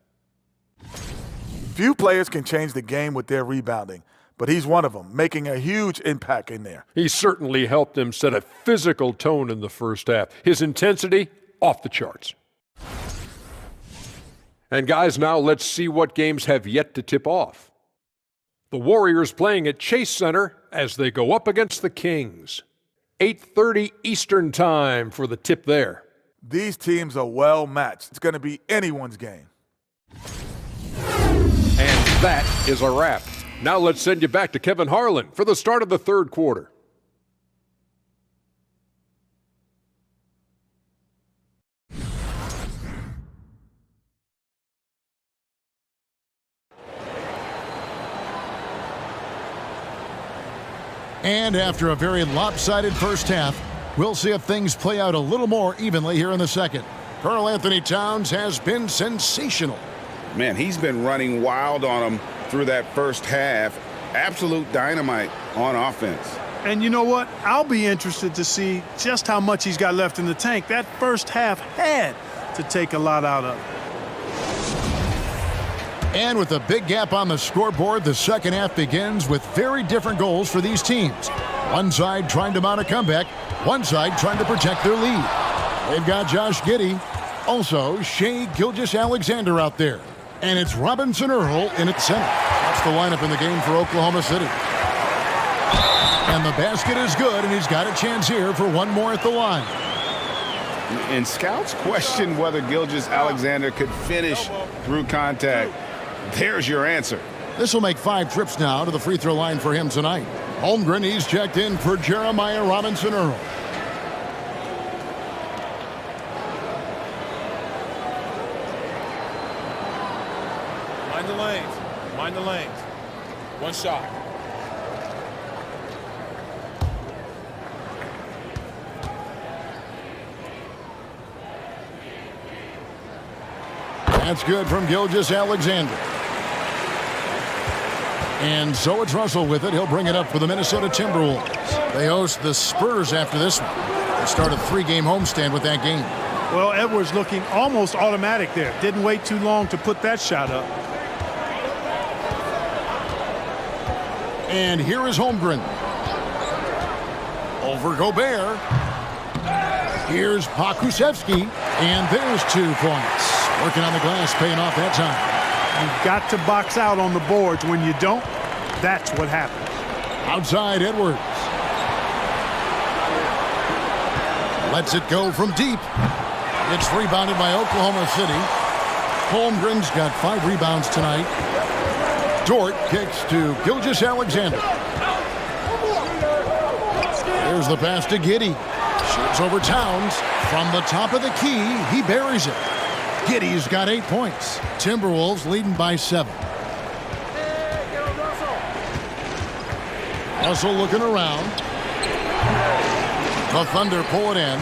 Few players can change the game with their rebounding, but he's one of them, making a huge impact in there. He certainly helped them set a physical tone in the first half. His intensity, off the charts. And guys, now let's see what games have yet to tip off. The Warriors playing at Chase Center as they go up against the Kings. 8:30 Eastern time for the tip there. These teams are well matched. It's going to be anyone's game. And that is a wrap. Now let's send you back to Kevin Harlan for the start of the third quarter. And after a very lopsided first half, we'll see if things play out a little more evenly here in the second. Karl Anthony Towns has been sensational. Man, he's been running wild on him through that first half. Absolute dynamite on offense. And you know what? I'll be interested to see just how much he's got left in the tank. That first half had to take a lot out of it. And with a big gap on the scoreboard, the second half begins with very different goals for these teams. One side trying to mount a comeback, one side trying to protect their lead. They've got Josh Giddey, also Shai Gilgeous-Alexander out there. And it's Robinson Earl in its center. That's the lineup in the game for Oklahoma City. And the basket is good, and he's got a chance here for one more at the line. And scouts question whether Gilgeous-Alexander could finish through contact. There's your answer. This will make 5 trips now to the free throw line for him tonight. Holmgren, he's checked in for Jeremiah Robinson Earl. Mind the lanes. Mind the lanes. One shot. That's good from Gilgeous-Alexander. And so it's Russell with it. He'll bring it up for the Minnesota Timberwolves. They host the Spurs after this one. They start a 3-game homestand with that game. Well, Edwards looking almost automatic there. Didn't wait too long to put that shot up. And here is Holmgren. Over Gobert. Here's Pokusevski. And there's 2 points. Working on the glass, paying off that time. You've got to box out on the boards. When you don't, that's what happens. Outside Edwards. Lets it go from deep. It's rebounded by Oklahoma City. Holmgren's got 5 rebounds tonight. Dort kicks to Gilgeous-Alexander. Here's the pass to Giddey. Shoots over Towns. From the top of the key, he buries it. Giddey's got 8 points. Timberwolves leading by 7. Russell looking around. The Thunder pull it in.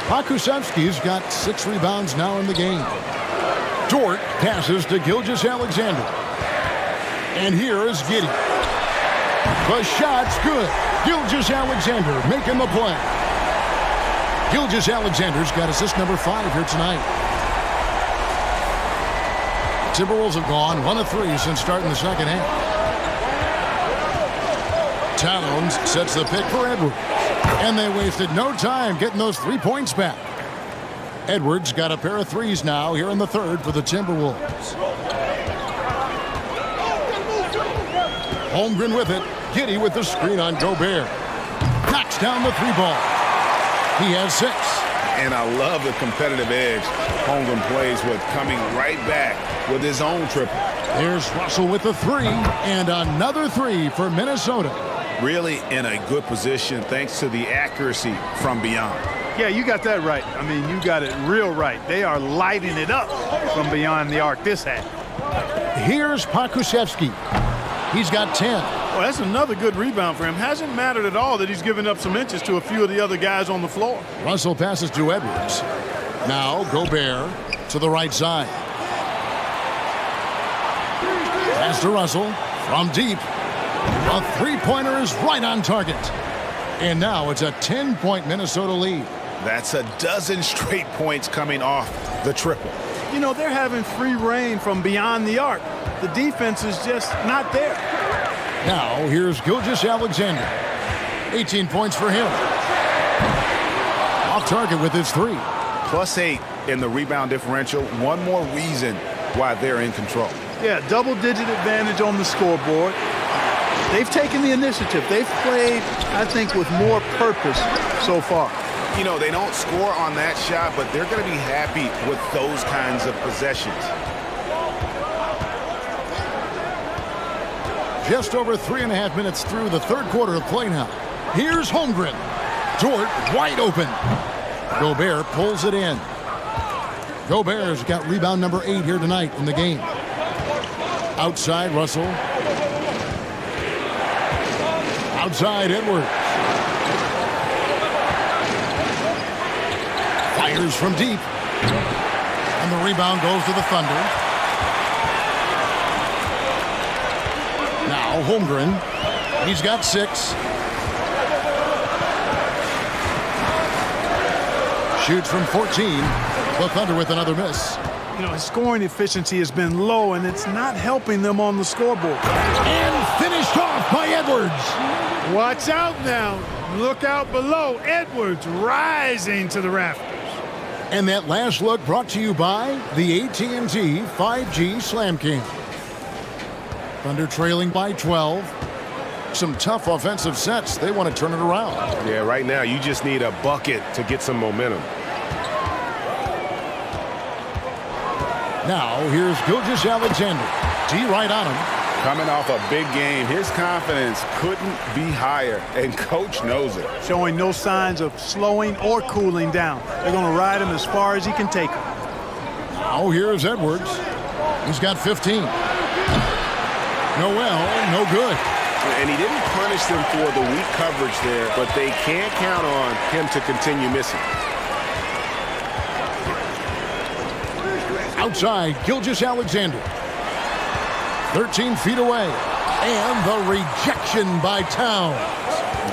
Pokusevski's got 6 rebounds now in the game. Dort passes to Gilgeous-Alexander. And here is Giddey. The shot's good. Gilgeous-Alexander making the play. Gilgeous-Alexander's got assist number 5 here tonight. Timberwolves have gone 1 of 3 since starting the second half. Towns sets the pick for Edwards. And they wasted no time getting those 3 points back. Edwards got a pair of 3s now here in the third for the Timberwolves. Holmgren with it. Giddey with the screen on Gobert. Knocks down the 3-ball. He has 6. And I love the competitive edge Holmgren plays with, coming right back with his own triple. Here's Russell with the 3, and another 3 for Minnesota. Really in a good position thanks to the accuracy from beyond. Yeah, you got that right. I mean, you got it real right. They are lighting it up from beyond the arc this half. Here's Pokusevski. He's got 10. Well, that's another good rebound for him. Hasn't mattered at all that he's given up some inches to a few of the other guys on the floor. Russell passes to Edwards. Now Gobert to the right side. Pass to Russell from deep. A 3-pointer is right on target. And now it's a 10-point Minnesota lead. That's a dozen straight points coming off the triple. You know, they're having free reign from beyond the arc. The defense is just not there. Now here's Gilgeous-Alexander. 18 points for him. Off target with his 3. +8 in the rebound differential. One more reason why they're in control. Yeah, double-digit advantage on the scoreboard. They've taken the initiative. They've played, I think, with more purpose so far. You know, they don't score on that shot, but they're going to be happy with those kinds of possessions. Just over 3.5 minutes through the third quarter of play now. Here's Holmgren. Dort wide open. Gobert pulls it in. Gobert's got rebound number 8 here tonight in the game. Outside Russell. Outside Edwards. Fires from deep. And the rebound goes to the Thunder. Now Holmgren. He's got 6. Shoots from 14. The Thunder with another miss. You know, his scoring efficiency has been low, and it's not helping them on the scoreboard. And finished off by Edwards. Watch out now. Look out below. Edwards rising to the rafters. And that last look brought to you by the AT&T 5G Slam Cam. Thunder trailing by 12. Some tough offensive sets. They want to turn it around. Yeah, right now you just need a bucket to get some momentum. Now here's Gilgeous-Alexander. D right on him. Coming off a big game, his confidence couldn't be higher, and coach knows it. Showing no signs of slowing or cooling down. They're going to ride him as far as he can take him. Now here's Edwards. He's got 15. Noel, no good. And he didn't punish them for the weak coverage there, but they can't count on him to continue missing. Outside, Gilgeous-Alexander. 13 feet away. And the rejection by Towns.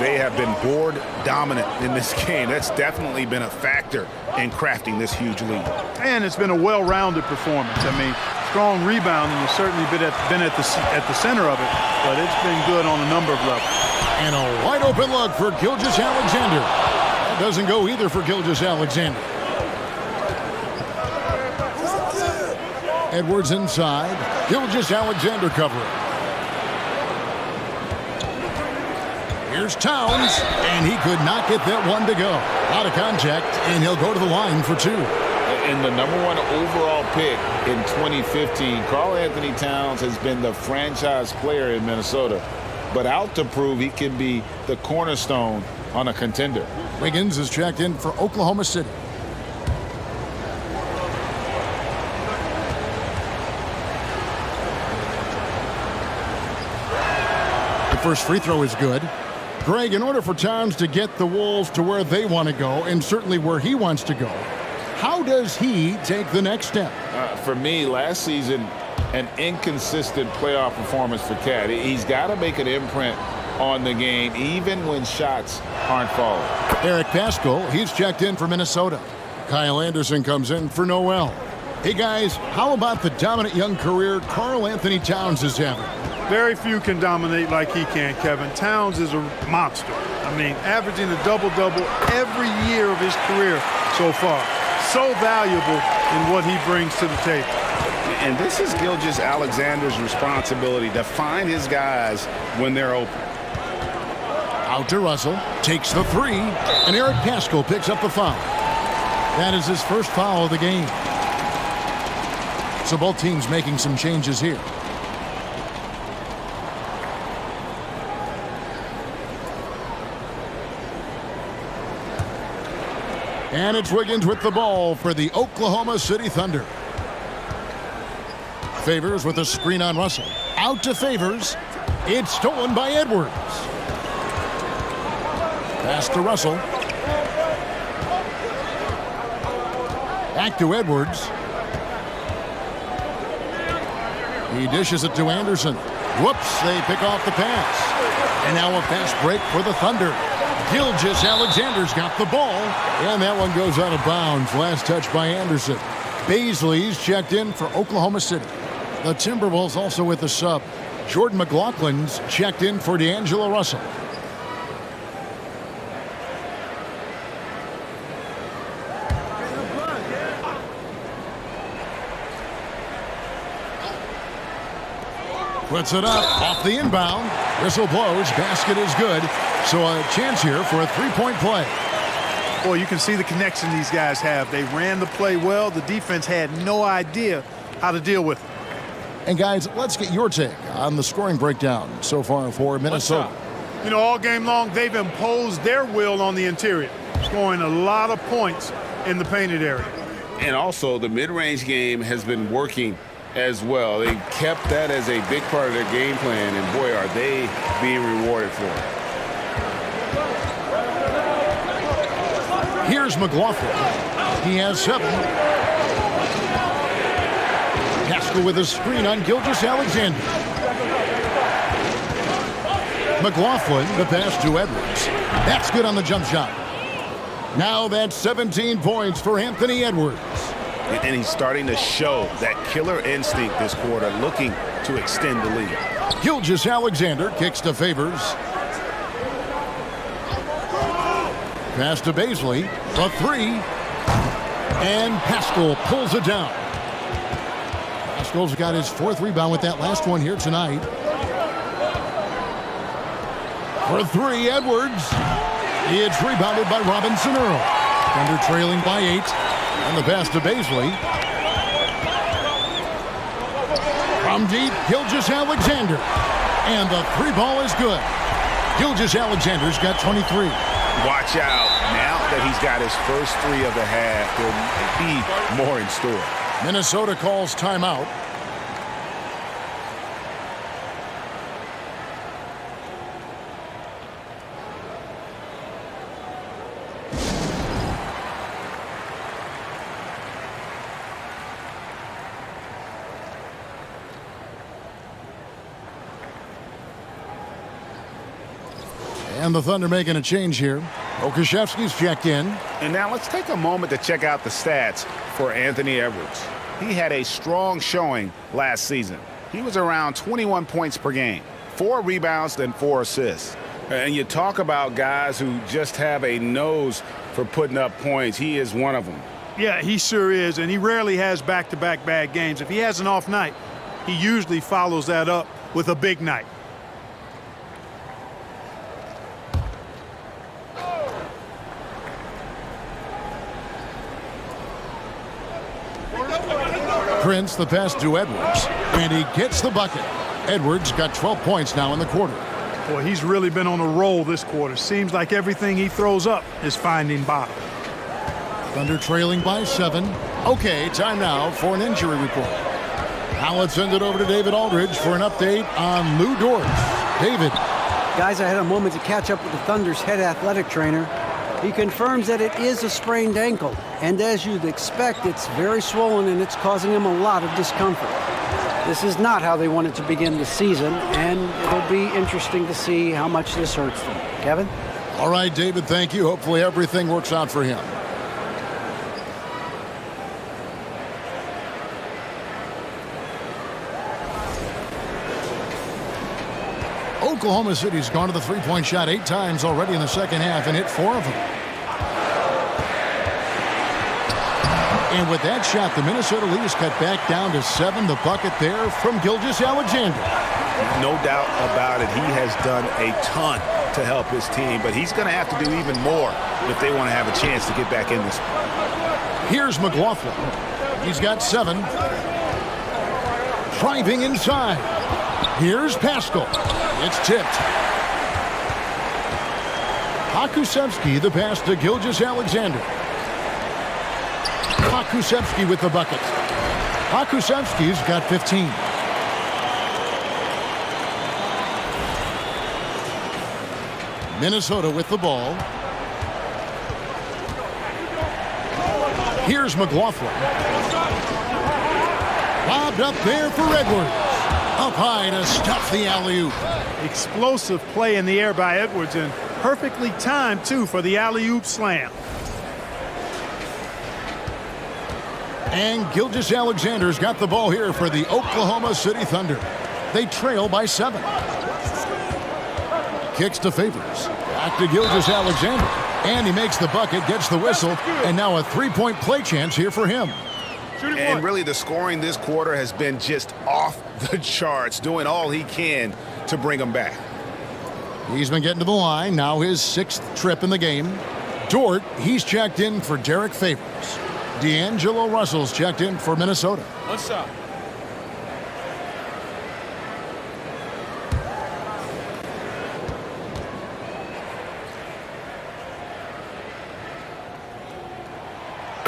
They have been board dominant in this game. That's definitely been a factor in crafting this huge lead. And it's been a well-rounded performance. I mean, strong rebounding has certainly been at the center of it, but it's been good on a number of levels. And a wide open look for Gilgeous-Alexander. That doesn't go either for Gilgeous-Alexander. Edwards inside. Gilgeous-Alexander covering. Here's Towns, and he could not get that one to go. Out of contact, and he'll go to the line for 2. And the number 1 overall pick in 2015, Karl Anthony Towns has been the franchise player in Minnesota, but out to prove he can be the cornerstone on a contender. Wiggins is checked in for Oklahoma City. The first free throw is good. Greg, in order for Towns to get the Wolves to where they want to go, and certainly where he wants to go, how does he take the next step? For me, last season, an inconsistent playoff performance for Cat. He's got to make an imprint on the game, even when shots aren't falling. Eric Paschal, he's checked in for Minnesota. Kyle Anderson comes in for Noel. Hey, guys, how about the dominant young career Karl Anthony Towns is having? Very few can dominate like he can, Kevin. Towns is a monster. I mean, averaging a double-double every year of his career so far. So valuable in what he brings to the table. And this is Gilgeous-Alexander's responsibility to find his guys when they're open. Out to Russell, takes the 3, and Eric Paschal picks up the foul. That is his first foul of the game. So both teams making some changes here. And it's Wiggins with the ball for the Oklahoma City Thunder. Favors with a screen on Russell. Out to Favors. It's stolen by Edwards. Pass to Russell. Back to Edwards. He dishes it to Anderson. Whoops, they pick off the pass. And now a fast break for the Thunder. Gilgeous Alexander's got the ball, and that one goes out of bounds. Last touch by Anderson. Baisley's checked in for Oklahoma City. The Timberwolves also with the sub. Jordan McLaughlin's checked in for D'Angelo Russell. Puts it up off the inbound. Whistle blows. Basket is good. So a chance here for a three-point play. Boy, you can see the connection these guys have. They ran the play well. The defense had no idea how to deal with it. And guys, let's get your take on the scoring breakdown so far for Minnesota. You know, all game long, they've imposed their will on the interior, scoring a lot of points in the painted area. And also, the mid-range game has been working as well. They kept that as a big part of their game plan, and boy, are they being rewarded for it. Here's McLaughlin. He has 7. Haskell with a screen on Gilgeous Alexander. McLaughlin, the pass to Edwards. That's good on the jump shot. Now that's 17 points for Anthony Edwards. And he's starting to show that killer instinct this quarter, looking to extend the lead. Gilgeous Alexander kicks to Favors. Pass to Baisley. A 3. And Haskell pulls it down. Haskell's got his 4th rebound with that last one here tonight. For 3, Edwards. It's rebounded by Robinson Earl. Thunder trailing by 8. And the pass to Baisley. From deep, Gilgeous Alexander. And the 3 ball is good. Gilgeous Alexander's got 23. Watch out. Now that he's got his first 3 of the half, there may be more in store. Minnesota calls timeout. And the Thunder making a change here. Okashevsky's checked in. And now let's take a moment to check out the stats for Anthony Edwards. He had a strong showing last season. He was around 21 points per game, 4 rebounds and 4 assists. And you talk about guys who just have a nose for putting up points. He is one of them. Yeah, he sure is, and he rarely has back-to-back bad games. If he has an off night, he usually follows that up with a big night. Prince, the pass to Edwards, and he gets the bucket. Edwards got 12 points now in the quarter. Boy, he's really been on a roll this quarter. Seems like everything he throws up is finding bottom. Thunder trailing by 7. Okay, time now for an injury report. Now let's send it over to David Aldridge for an update on Lou Dort. David. Guys, I had a moment to catch up with the Thunder's head athletic trainer. He confirms that it is a sprained ankle, and as you'd expect, it's very swollen and it's causing him a lot of discomfort. This is not how they wanted to begin the season, and it'll be interesting to see how much this hurts them. Kevin? All right, David, thank you. Hopefully everything works out for him. Oklahoma City's gone to the three-point shot 8 times already in the second half and hit 4 of them. And with that shot, the Minnesota lead is cut back down to 7. The bucket there from Gilgeous Alexander. No doubt about it. He has done a ton to help his team, but he's going to have to do even more if they want to have a chance to get back in this. Here's McLaughlin. He's got 7. Driving inside. Here's Pascal. It's tipped. Hakusevsky, the pass to Gilgeous Alexander. Hakusevsky with the bucket. Hakusevsky's got 15. Minnesota with the ball. Here's McLaughlin. Lobbed up there for Edwards. Up high to stuff the alley-oop. Explosive play in the air by Edwards, and Perfectly timed, too, for the alley-oop slam. And Gilgeous-Alexander's got the ball here for the Oklahoma City Thunder. They trail by 7. Kicks to Favors. Back to Gilgeous-Alexander. And he makes the bucket, gets the whistle, and now a three-point play chance here for him. And really the scoring this quarter has been just off the charts, doing all he can to bring them back. He's been getting to the line, now his 6th trip in the game. Dort, he's checked in for Derek Favors. D'Angelo Russell's checked in for Minnesota. One shot.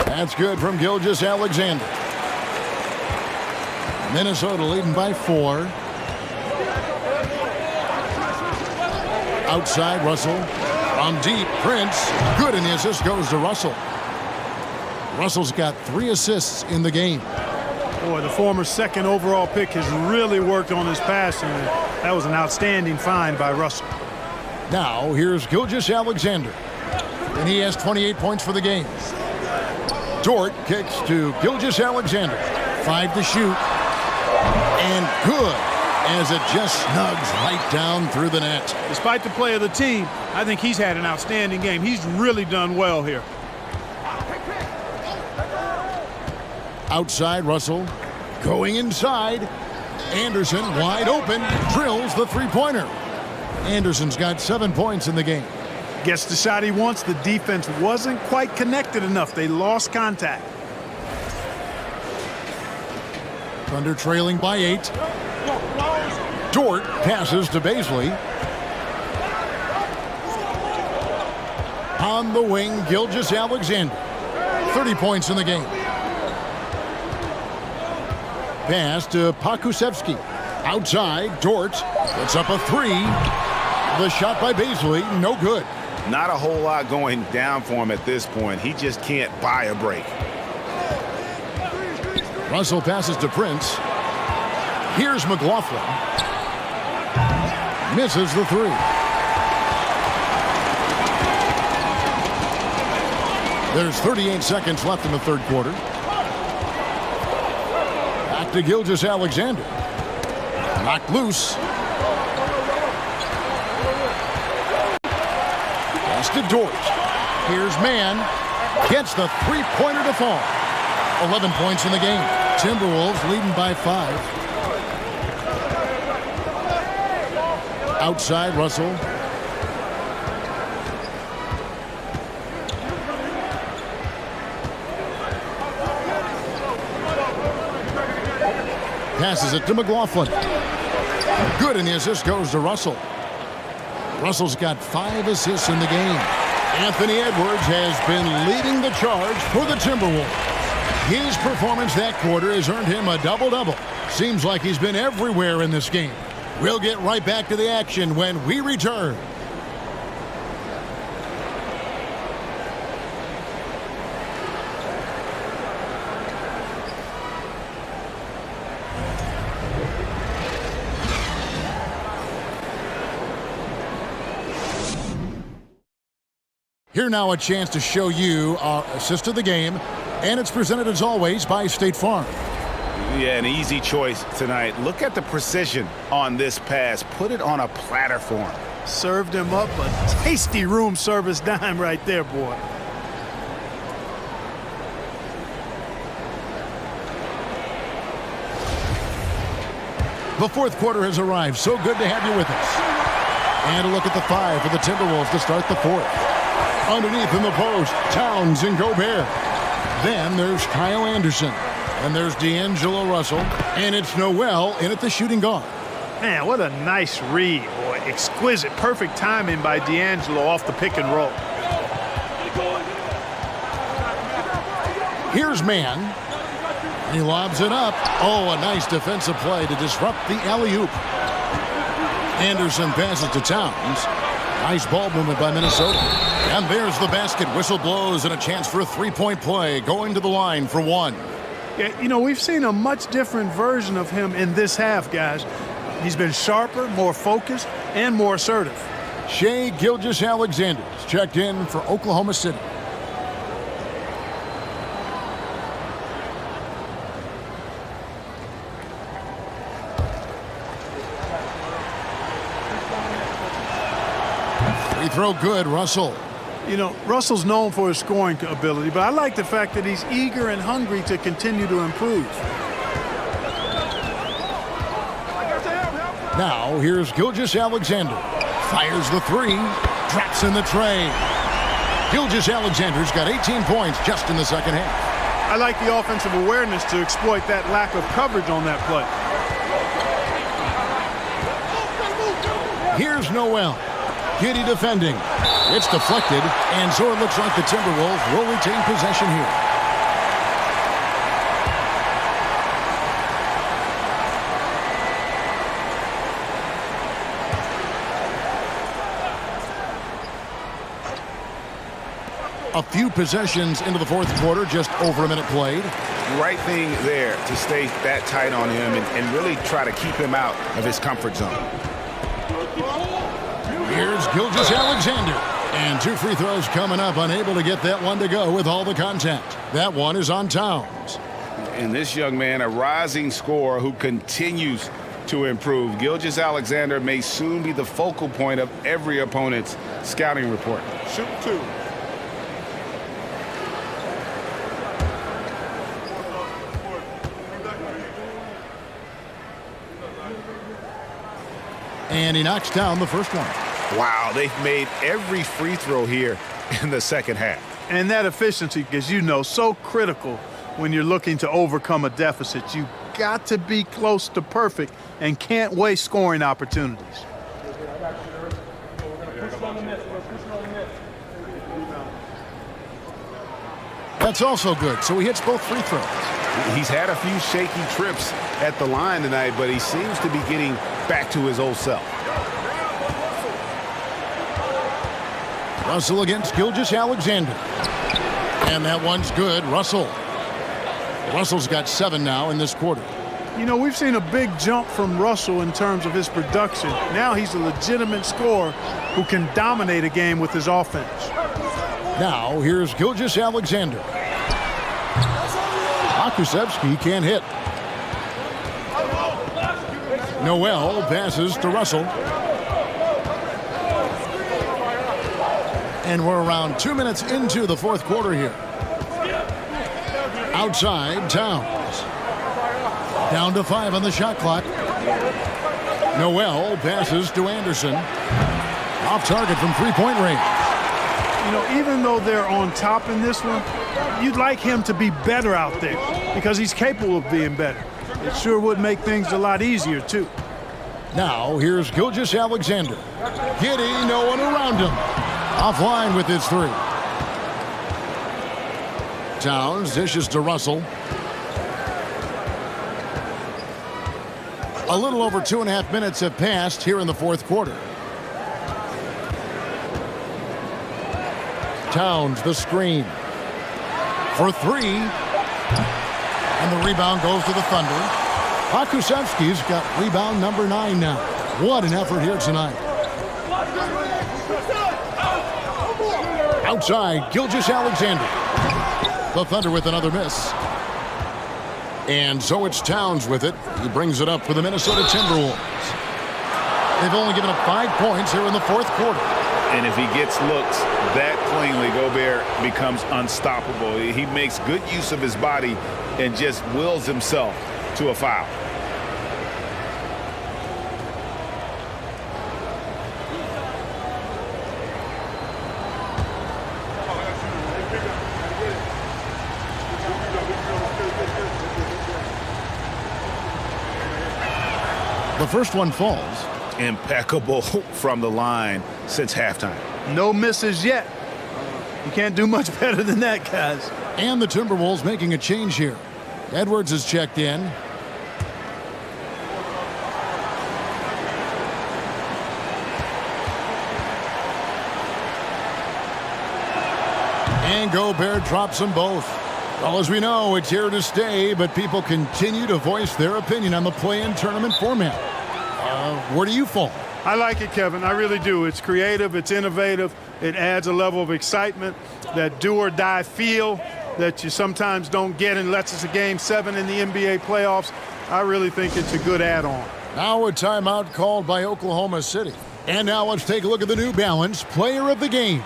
That's good from Gilgeous-Alexander. Minnesota leading by 4. Outside, Russell. From deep, Prince. Good, and the assist goes to Russell. Russell's got 3 assists in the game. Boy, the former 2nd overall pick has really worked on his passing. That was an outstanding find by Russell. Now, here's Gilgeous-Alexander. And he has 28 points for the game. Dort kicks to Gilgeous-Alexander. 5 to shoot. And good, as it just snugs right down through the net. Despite the play of the team, I think he's had an outstanding game. He's really done well here. Outside, Russell. Going inside. Anderson wide open. Drills the three-pointer. Anderson's got 7 points in the game. Gets the shot he wants. The defense wasn't quite connected enough. They lost contact. Thunder trailing by 8. Dort passes to Baisley. On the wing, Gilgeous-Alexander. 30 points in the game. Pass to Pakusevsky. Outside, Dort puts up a 3. The shot by Baisley, no good. Not a whole lot going down for him at this point. He just can't buy a break. Russell passes to Prince. Here's McLaughlin. Misses the 3. There's 38 seconds left in the 3rd quarter. Back to Gilgeous-Alexander. Knocked loose. To Dort. Here's Mann. Gets the three-pointer to fall. 11 points in the game. Timberwolves leading by 5. Outside, Russell. Passes it to McLaughlin. Good, and the assist goes to Russell. Russell's got 5 assists in the game. Anthony Edwards has been leading the charge for the Timberwolves. His performance that quarter has earned him a double-double. Seems like he's been everywhere in this game. We'll get right back to the action when we return. Here now a chance to show you our assist of the game, and it's presented as always by State Farm. Yeah, an easy choice tonight. Look at the precision on this pass. Put it on a platter for him. Served him up a tasty room service dime right there, boy. The 4th quarter has arrived. So good to have you with us. And a look at the 5 for the Timberwolves to start the 4th. Underneath in the post, Towns and Gobert. Then there's Kyle Anderson. And there's D'Angelo Russell. And it's Noel in at the shooting guard. Man, what a nice read, boy. Exquisite, perfect timing by D'Angelo off the pick and roll. Here's Mann. He lobs it up. Oh, a nice defensive play to disrupt the alley-oop. Anderson passes to Towns. Nice ball movement by Minnesota. And there's the basket. Whistle blows and a chance for a three-point play. Going to the line for 1. Yeah, you know, we've seen a much different version of him in this half, guys. He's been sharper, more focused, and more assertive. Shai Gilgeous-Alexander's checked in for Oklahoma City. Free throw good, Russell. You know, Russell's known for his scoring ability, but I like the fact that he's eager and hungry to continue to improve. Now, here's Gilgeous-Alexander. Fires the three. Traps in the tray. Gilgeous-Alexander's got 18 points just in the second half. I like the offensive awareness to exploit that lack of coverage on that play. Here's Noel. Giddy defending. It's deflected, and so it looks like the Timberwolves will retain possession here. A few possessions into the fourth quarter, just over a minute played. Right thing there to stay that tight on him and really try to keep him out of his comfort zone. Here's Gilgeous-Alexander. And 2 free throws coming up, unable to get that one to go with all the contact. That one is on Towns. And this young man, a rising scorer who continues to improve. Gilgeous-Alexander may soon be the focal point of every opponent's scouting report. Shoot 2. And he knocks down the first one. Wow, they've made every free throw here in the second half. And that efficiency, as you know, so critical when you're looking to overcome a deficit. You've got to be close to perfect and can't waste scoring opportunities. That's also good, so he hits both free throws. He's had a few shaky trips at the line tonight, but he seems to be getting back to his old self. Russell against Gilgeous-Alexander. And that one's good. Russell's got 7 now in this quarter. You know, we've seen a big jump from Russell in terms of his production. Now he's a legitimate scorer who can dominate a game with his offense. Now, here's Gilgeous-Alexander. Akusevsky can't hit. Noel passes to Russell. And we're around 2 minutes into the fourth quarter here. Outside, Towns. Down to 5 on the shot clock. Noel passes to Anderson. Off target from three-point range. You know, even though they're on top in this one, you'd like him to be better out there because he's capable of being better. It sure would make things a lot easier, too. Now, here's Gilgeous-Alexander. Giddy, no one around him. Offline with his 3. Towns dishes to Russell. A little over 2.5 minutes have passed here in the fourth quarter. Towns, the screen. For 3. And the rebound goes to the Thunder. Akusevsky's got rebound number 9 now. What an effort here tonight. Outside, Gilgeous-Alexander. The Thunder with another miss. And so it's Towns with it. He brings it up for the Minnesota Timberwolves. They've only given up 5 points here in the fourth quarter. And if he gets looks that cleanly, Gobert becomes unstoppable. He makes good use of his body and just wills himself to a foul. The first one falls. Impeccable from the line since halftime. No misses yet. You can't do much better than that, guys. And the Timberwolves making a change here. Edwards is checked in. And Gobert drops them both. Well, as we know, it's here to stay, but people continue to voice their opinion on the play-in tournament format. Where do you fall? I like it, Kevin. I really do. It's creative. It's innovative. It adds a level of excitement, that do-or-die feel that you sometimes don't get unless it's a Game 7 in the NBA playoffs. I really think it's a good add-on. Now a timeout called by Oklahoma City. And now let's take a look at the New Balance Player of the Game,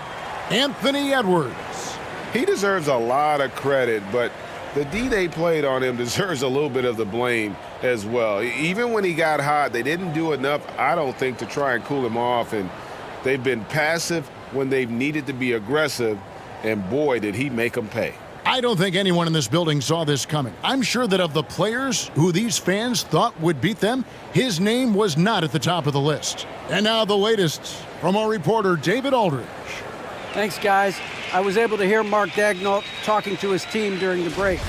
Anthony Edwards. He deserves a lot of credit, but the D they played on him deserves a little bit of the blame as well. Even when he got hot, they didn't do enough, I don't think, to try and cool him off. And they've been passive when they've needed to be aggressive, and boy, did he make them pay. I don't think anyone in this building saw this coming. I'm sure that of the players who these fans thought would beat them, his name was not at the top of the list. And now the latest from our reporter, David Aldridge. Thanks, guys. I was able to hear Mark Daigneault talking to his team during the break.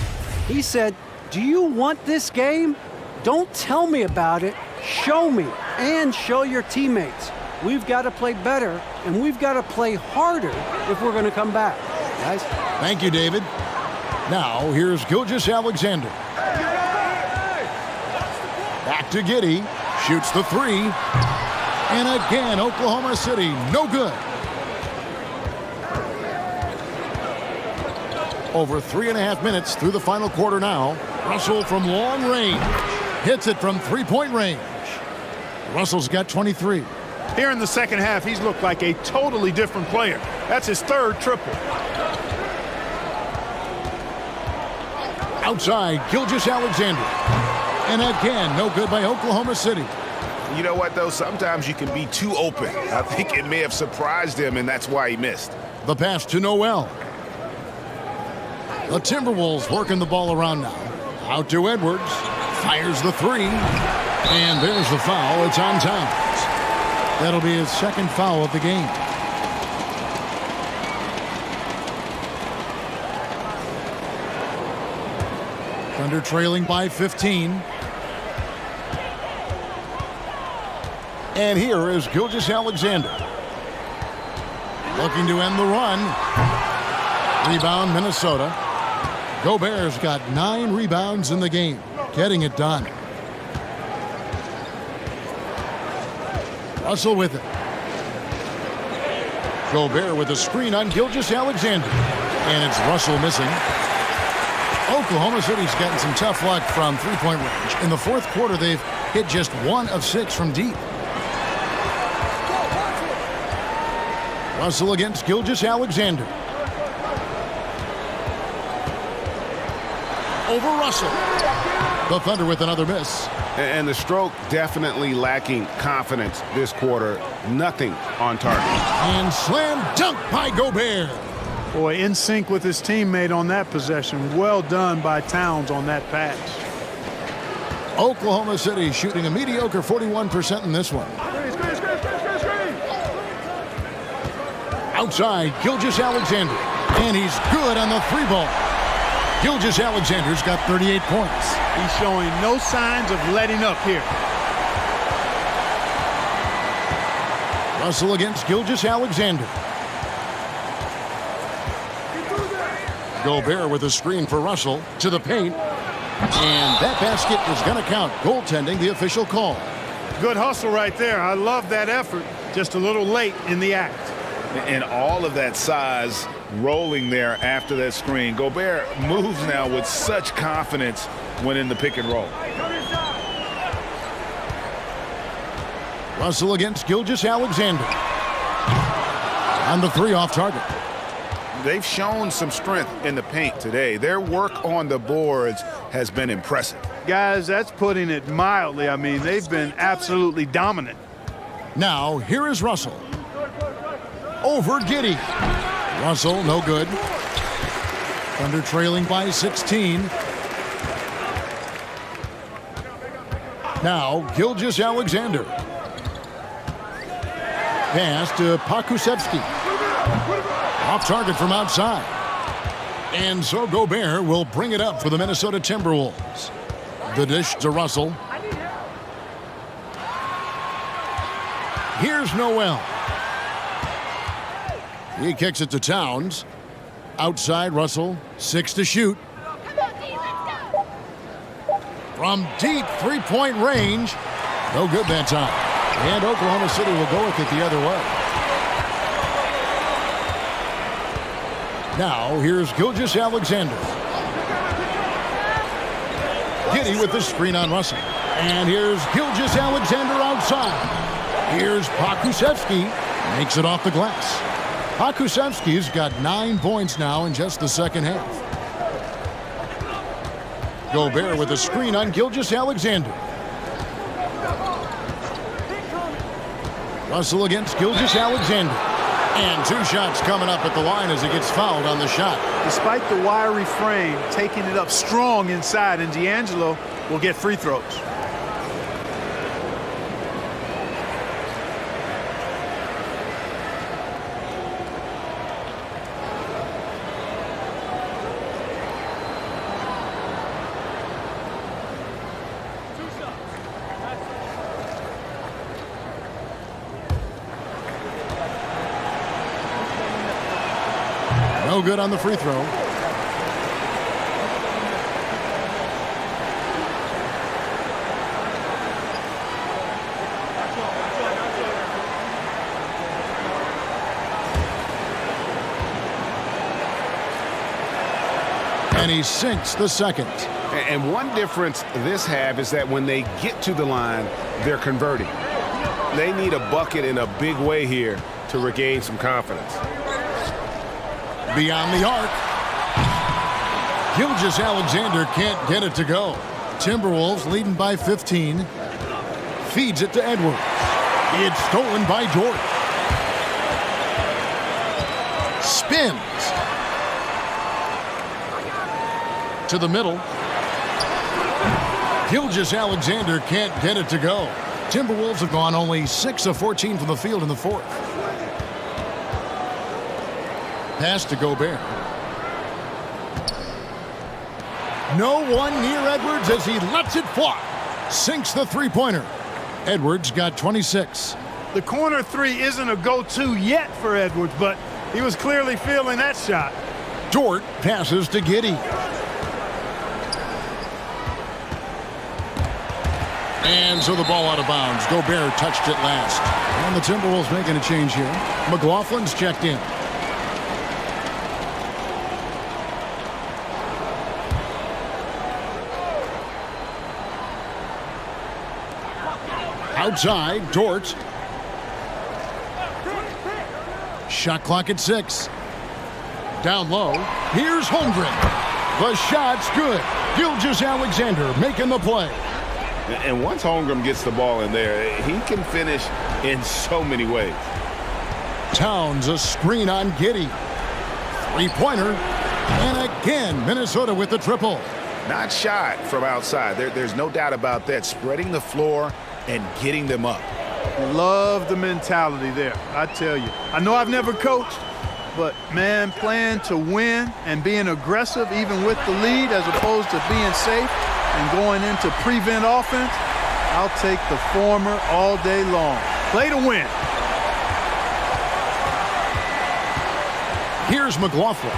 He said, "Do you want this game? Don't tell me about it. Show me and show your teammates. We've got to play better, and we've got to play harder if we're going to come back." Guys? Thank you, David. Now, here's Gilgeous-Alexander. Back to Giddey. Shoots the three. And again, Oklahoma City, no good. Over 3.5 minutes through the final quarter now. Russell from long range. Hits it from three-point range. Russell's got 23. Here in the second half, he's looked like a totally different player. That's his third triple. Outside, Gilgeous-Alexander. And again, no good by Oklahoma City. You know what, though? Sometimes you can be too open. I think it may have surprised him, and that's why he missed. The pass to Noel. The Timberwolves working the ball around now. Out to Edwards. Fires the three. And there's the foul. It's on Towns. That'll be his second foul of the game. Thunder trailing by 15. And here is Gilgeous-Alexander. Looking to end the run. Rebound, Minnesota. Gobert's got 9 rebounds in the game, getting it done. Russell with it. Gobert with a screen on Gilgeous-Alexander. And it's Russell missing. Oklahoma City's gotten some tough luck from three-point range. In the fourth quarter, they've hit just 1 of 6 from deep. Russell against Gilgeous-Alexander. Over Russell. The Thunder with another miss. And the stroke definitely lacking confidence this quarter. Nothing on target. And slam dunk by Gobert. Boy, in sync with his teammate on that possession. Well done by Towns on that pass. Oklahoma City shooting a mediocre 41% in this one. Outside, Gilgeous-Alexander. And he's good on the 3-ball. Gilgeous-Alexander's got 38 points. He's showing no signs of letting up here. Russell against Gilgeous-Alexander. Gobert with a screen for Russell to the paint. And that basket is going to count. Goaltending, the official call. Good hustle right there. I love that effort. Just a little late in the act. And all of that size rolling there after that screen. Gobert moves now with such confidence when in the pick and roll. Russell against Gilgeous-Alexander. On the 3 off target. They've shown some strength in the paint today. Their work on the boards has been impressive. Guys, that's putting it mildly. I mean, they've been absolutely dominant. Now, here is Russell. Over Giddey. Russell, no good. Thunder trailing by 16. Now, Gilgeous-Alexander. Pass to Pokusevski. Off target from outside. And so Gobert will bring it up for the Minnesota Timberwolves. The dish to Russell. Here's Noel. He kicks it to Towns. Outside, Russell. 6 to shoot. From deep 3-point range. No good that time. And Oklahoma City will go with it the other way. Now, here's Gilgeous-Alexander. Giddey with the screen on Russell. And here's Gilgeous-Alexander outside. Here's Pokusevski. Makes it off the glass. Pokusevski's got 9 points now in just the second half. Gobert with a screen on Gilgeous-Alexander. Russell against Gilgeous-Alexander. And 2 shots coming up at the line as he gets fouled on the shot. Despite the wiry frame, taking it up strong inside, and D'Angelo will get free throws. No good on the free throw. And he sinks the second. And one difference this half is that when they get to the line, they're converting. They need a bucket in a big way here to regain some confidence. Beyond the arc. Gilgeous-Alexander can't get it to go. Timberwolves leading by 15. Feeds it to Edwards. It's stolen by Dort. Spins. To the middle. Gilgeous-Alexander can't get it to go. Timberwolves have gone only 6 of 14 from the field in the fourth. Pass to Gobert. No one near Edwards as he lets it fly. Sinks the three-pointer. Edwards got 26. The corner three isn't a go-to yet for Edwards, but he was clearly feeling that shot. Dort passes to Giddey. And so the ball out of bounds. Gobert touched it last. And the Timberwolves making a change here. McLaughlin's checked in. Outside, Dort. Shot clock at 6. Down low. Here's Holmgren. The shot's good. Gilgeous-Alexander making the play. And once Holmgren gets the ball in there, he can finish in so many ways. Towns a screen on Giddey. Three-pointer. And again, Minnesota with the triple. Not shot from outside. There's no doubt about that. Spreading the floor and getting them up. Love the mentality there, I tell you. I know I've never coached, but, man, playing to win and being aggressive even with the lead as opposed to being safe and going into prevent offense, I'll take the former all day long. Play to win. Here's McLaughlin.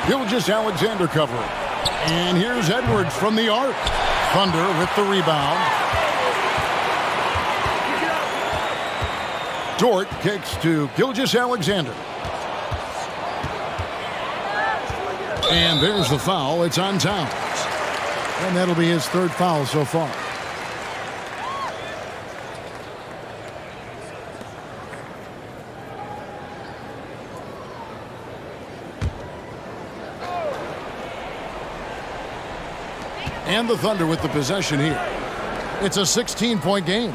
Gilgeous-Alexander covering. And here's Edwards from the arc. Thunder with the rebound. Dort kicks to Gilgeous-Alexander. And there's the foul. It's on Towns. And that'll be his third foul so far. And the Thunder with the possession here. It's a 16-point game.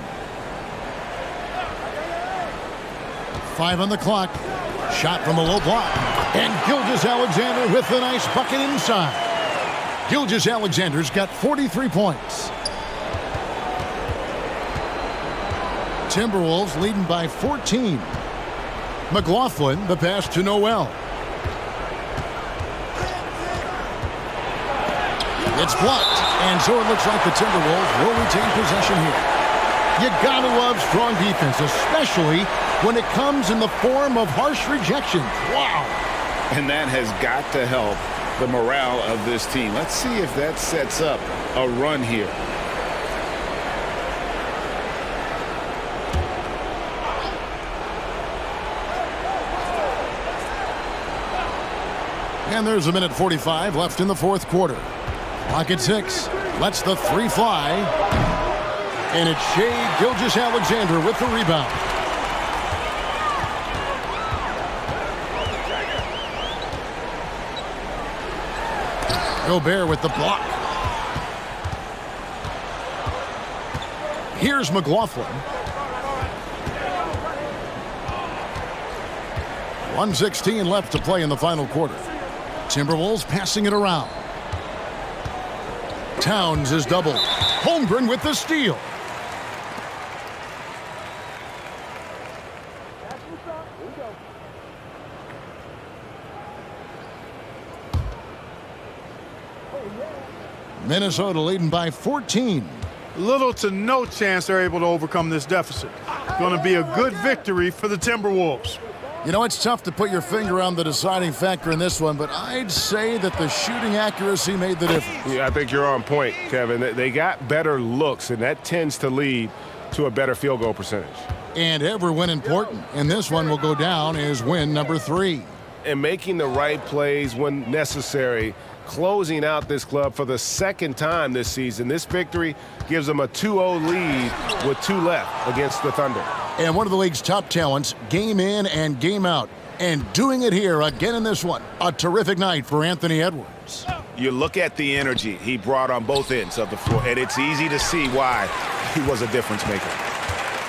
5 on the clock. Shot from the low block. And Gilgeous-Alexander with a nice bucket inside. Gilgeous-Alexander's got 43 points. Timberwolves leading by 14. McLaughlin, the pass to Noel. It's blocked. And so it looks like the Timberwolves will retain possession here. You gotta love strong defense, especially when it comes in the form of harsh rejections. Wow. And that has got to help the morale of this team. Let's see if that sets up a run here. And there's a minute 45 left in the fourth quarter. Clock at 6. Lets the three fly. And it's Shai Gilgeous-Alexander with the rebound. Gobert with the block. Here's McLaughlin. 1:16 left to play in the final quarter. Timberwolves passing it around. Towns is doubled. Holmgren with the steal. Minnesota leading by 14. Little to no chance they're able to overcome this deficit. Going to be a good victory for the Timberwolves. You know, it's tough to put your finger on the deciding factor in this one, but I'd say that the shooting accuracy made the difference. Yeah, I think you're on point, Kevin. They got better looks, and that tends to lead to a better field goal percentage. And every win important, and this one will go down as win number 3. And making the right plays when necessary, closing out this club for the second time this season. This victory gives them a 2-0 lead with 2 left against the Thunder. And one of the league's top talents, game in and game out. And doing it here again in this one. A terrific night for Anthony Edwards. You look at the energy he brought on both ends of the floor, and it's easy to see why he was a difference maker.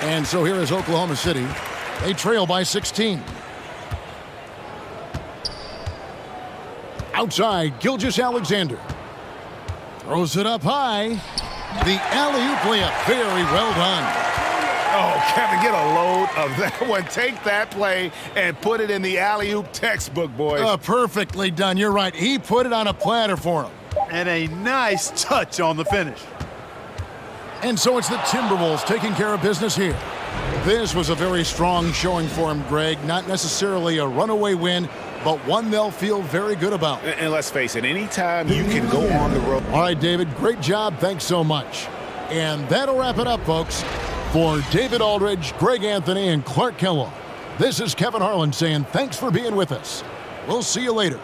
And so here is Oklahoma City. They trail by 16. Outside, Gilgeous-Alexander. Throws it up high. The alley-oop layup. Very well done. Oh, Kevin, get a load of that one. Take that play and put it in the alley-oop textbook, boys. Perfectly done. You're right. He put it on a platter for him. And a nice touch on the finish. And so it's the Timberwolves taking care of business here. This was a very strong showing for him, Greg. Not necessarily a runaway win, but one they'll feel very good about. And let's face it, anytime you can go on the road. All right, David, great job. Thanks so much. And that'll wrap it up, folks. For David Aldridge, Greg Anthony, and Clark Kellogg, this is Kevin Harlan saying thanks for being with us. We'll see you later.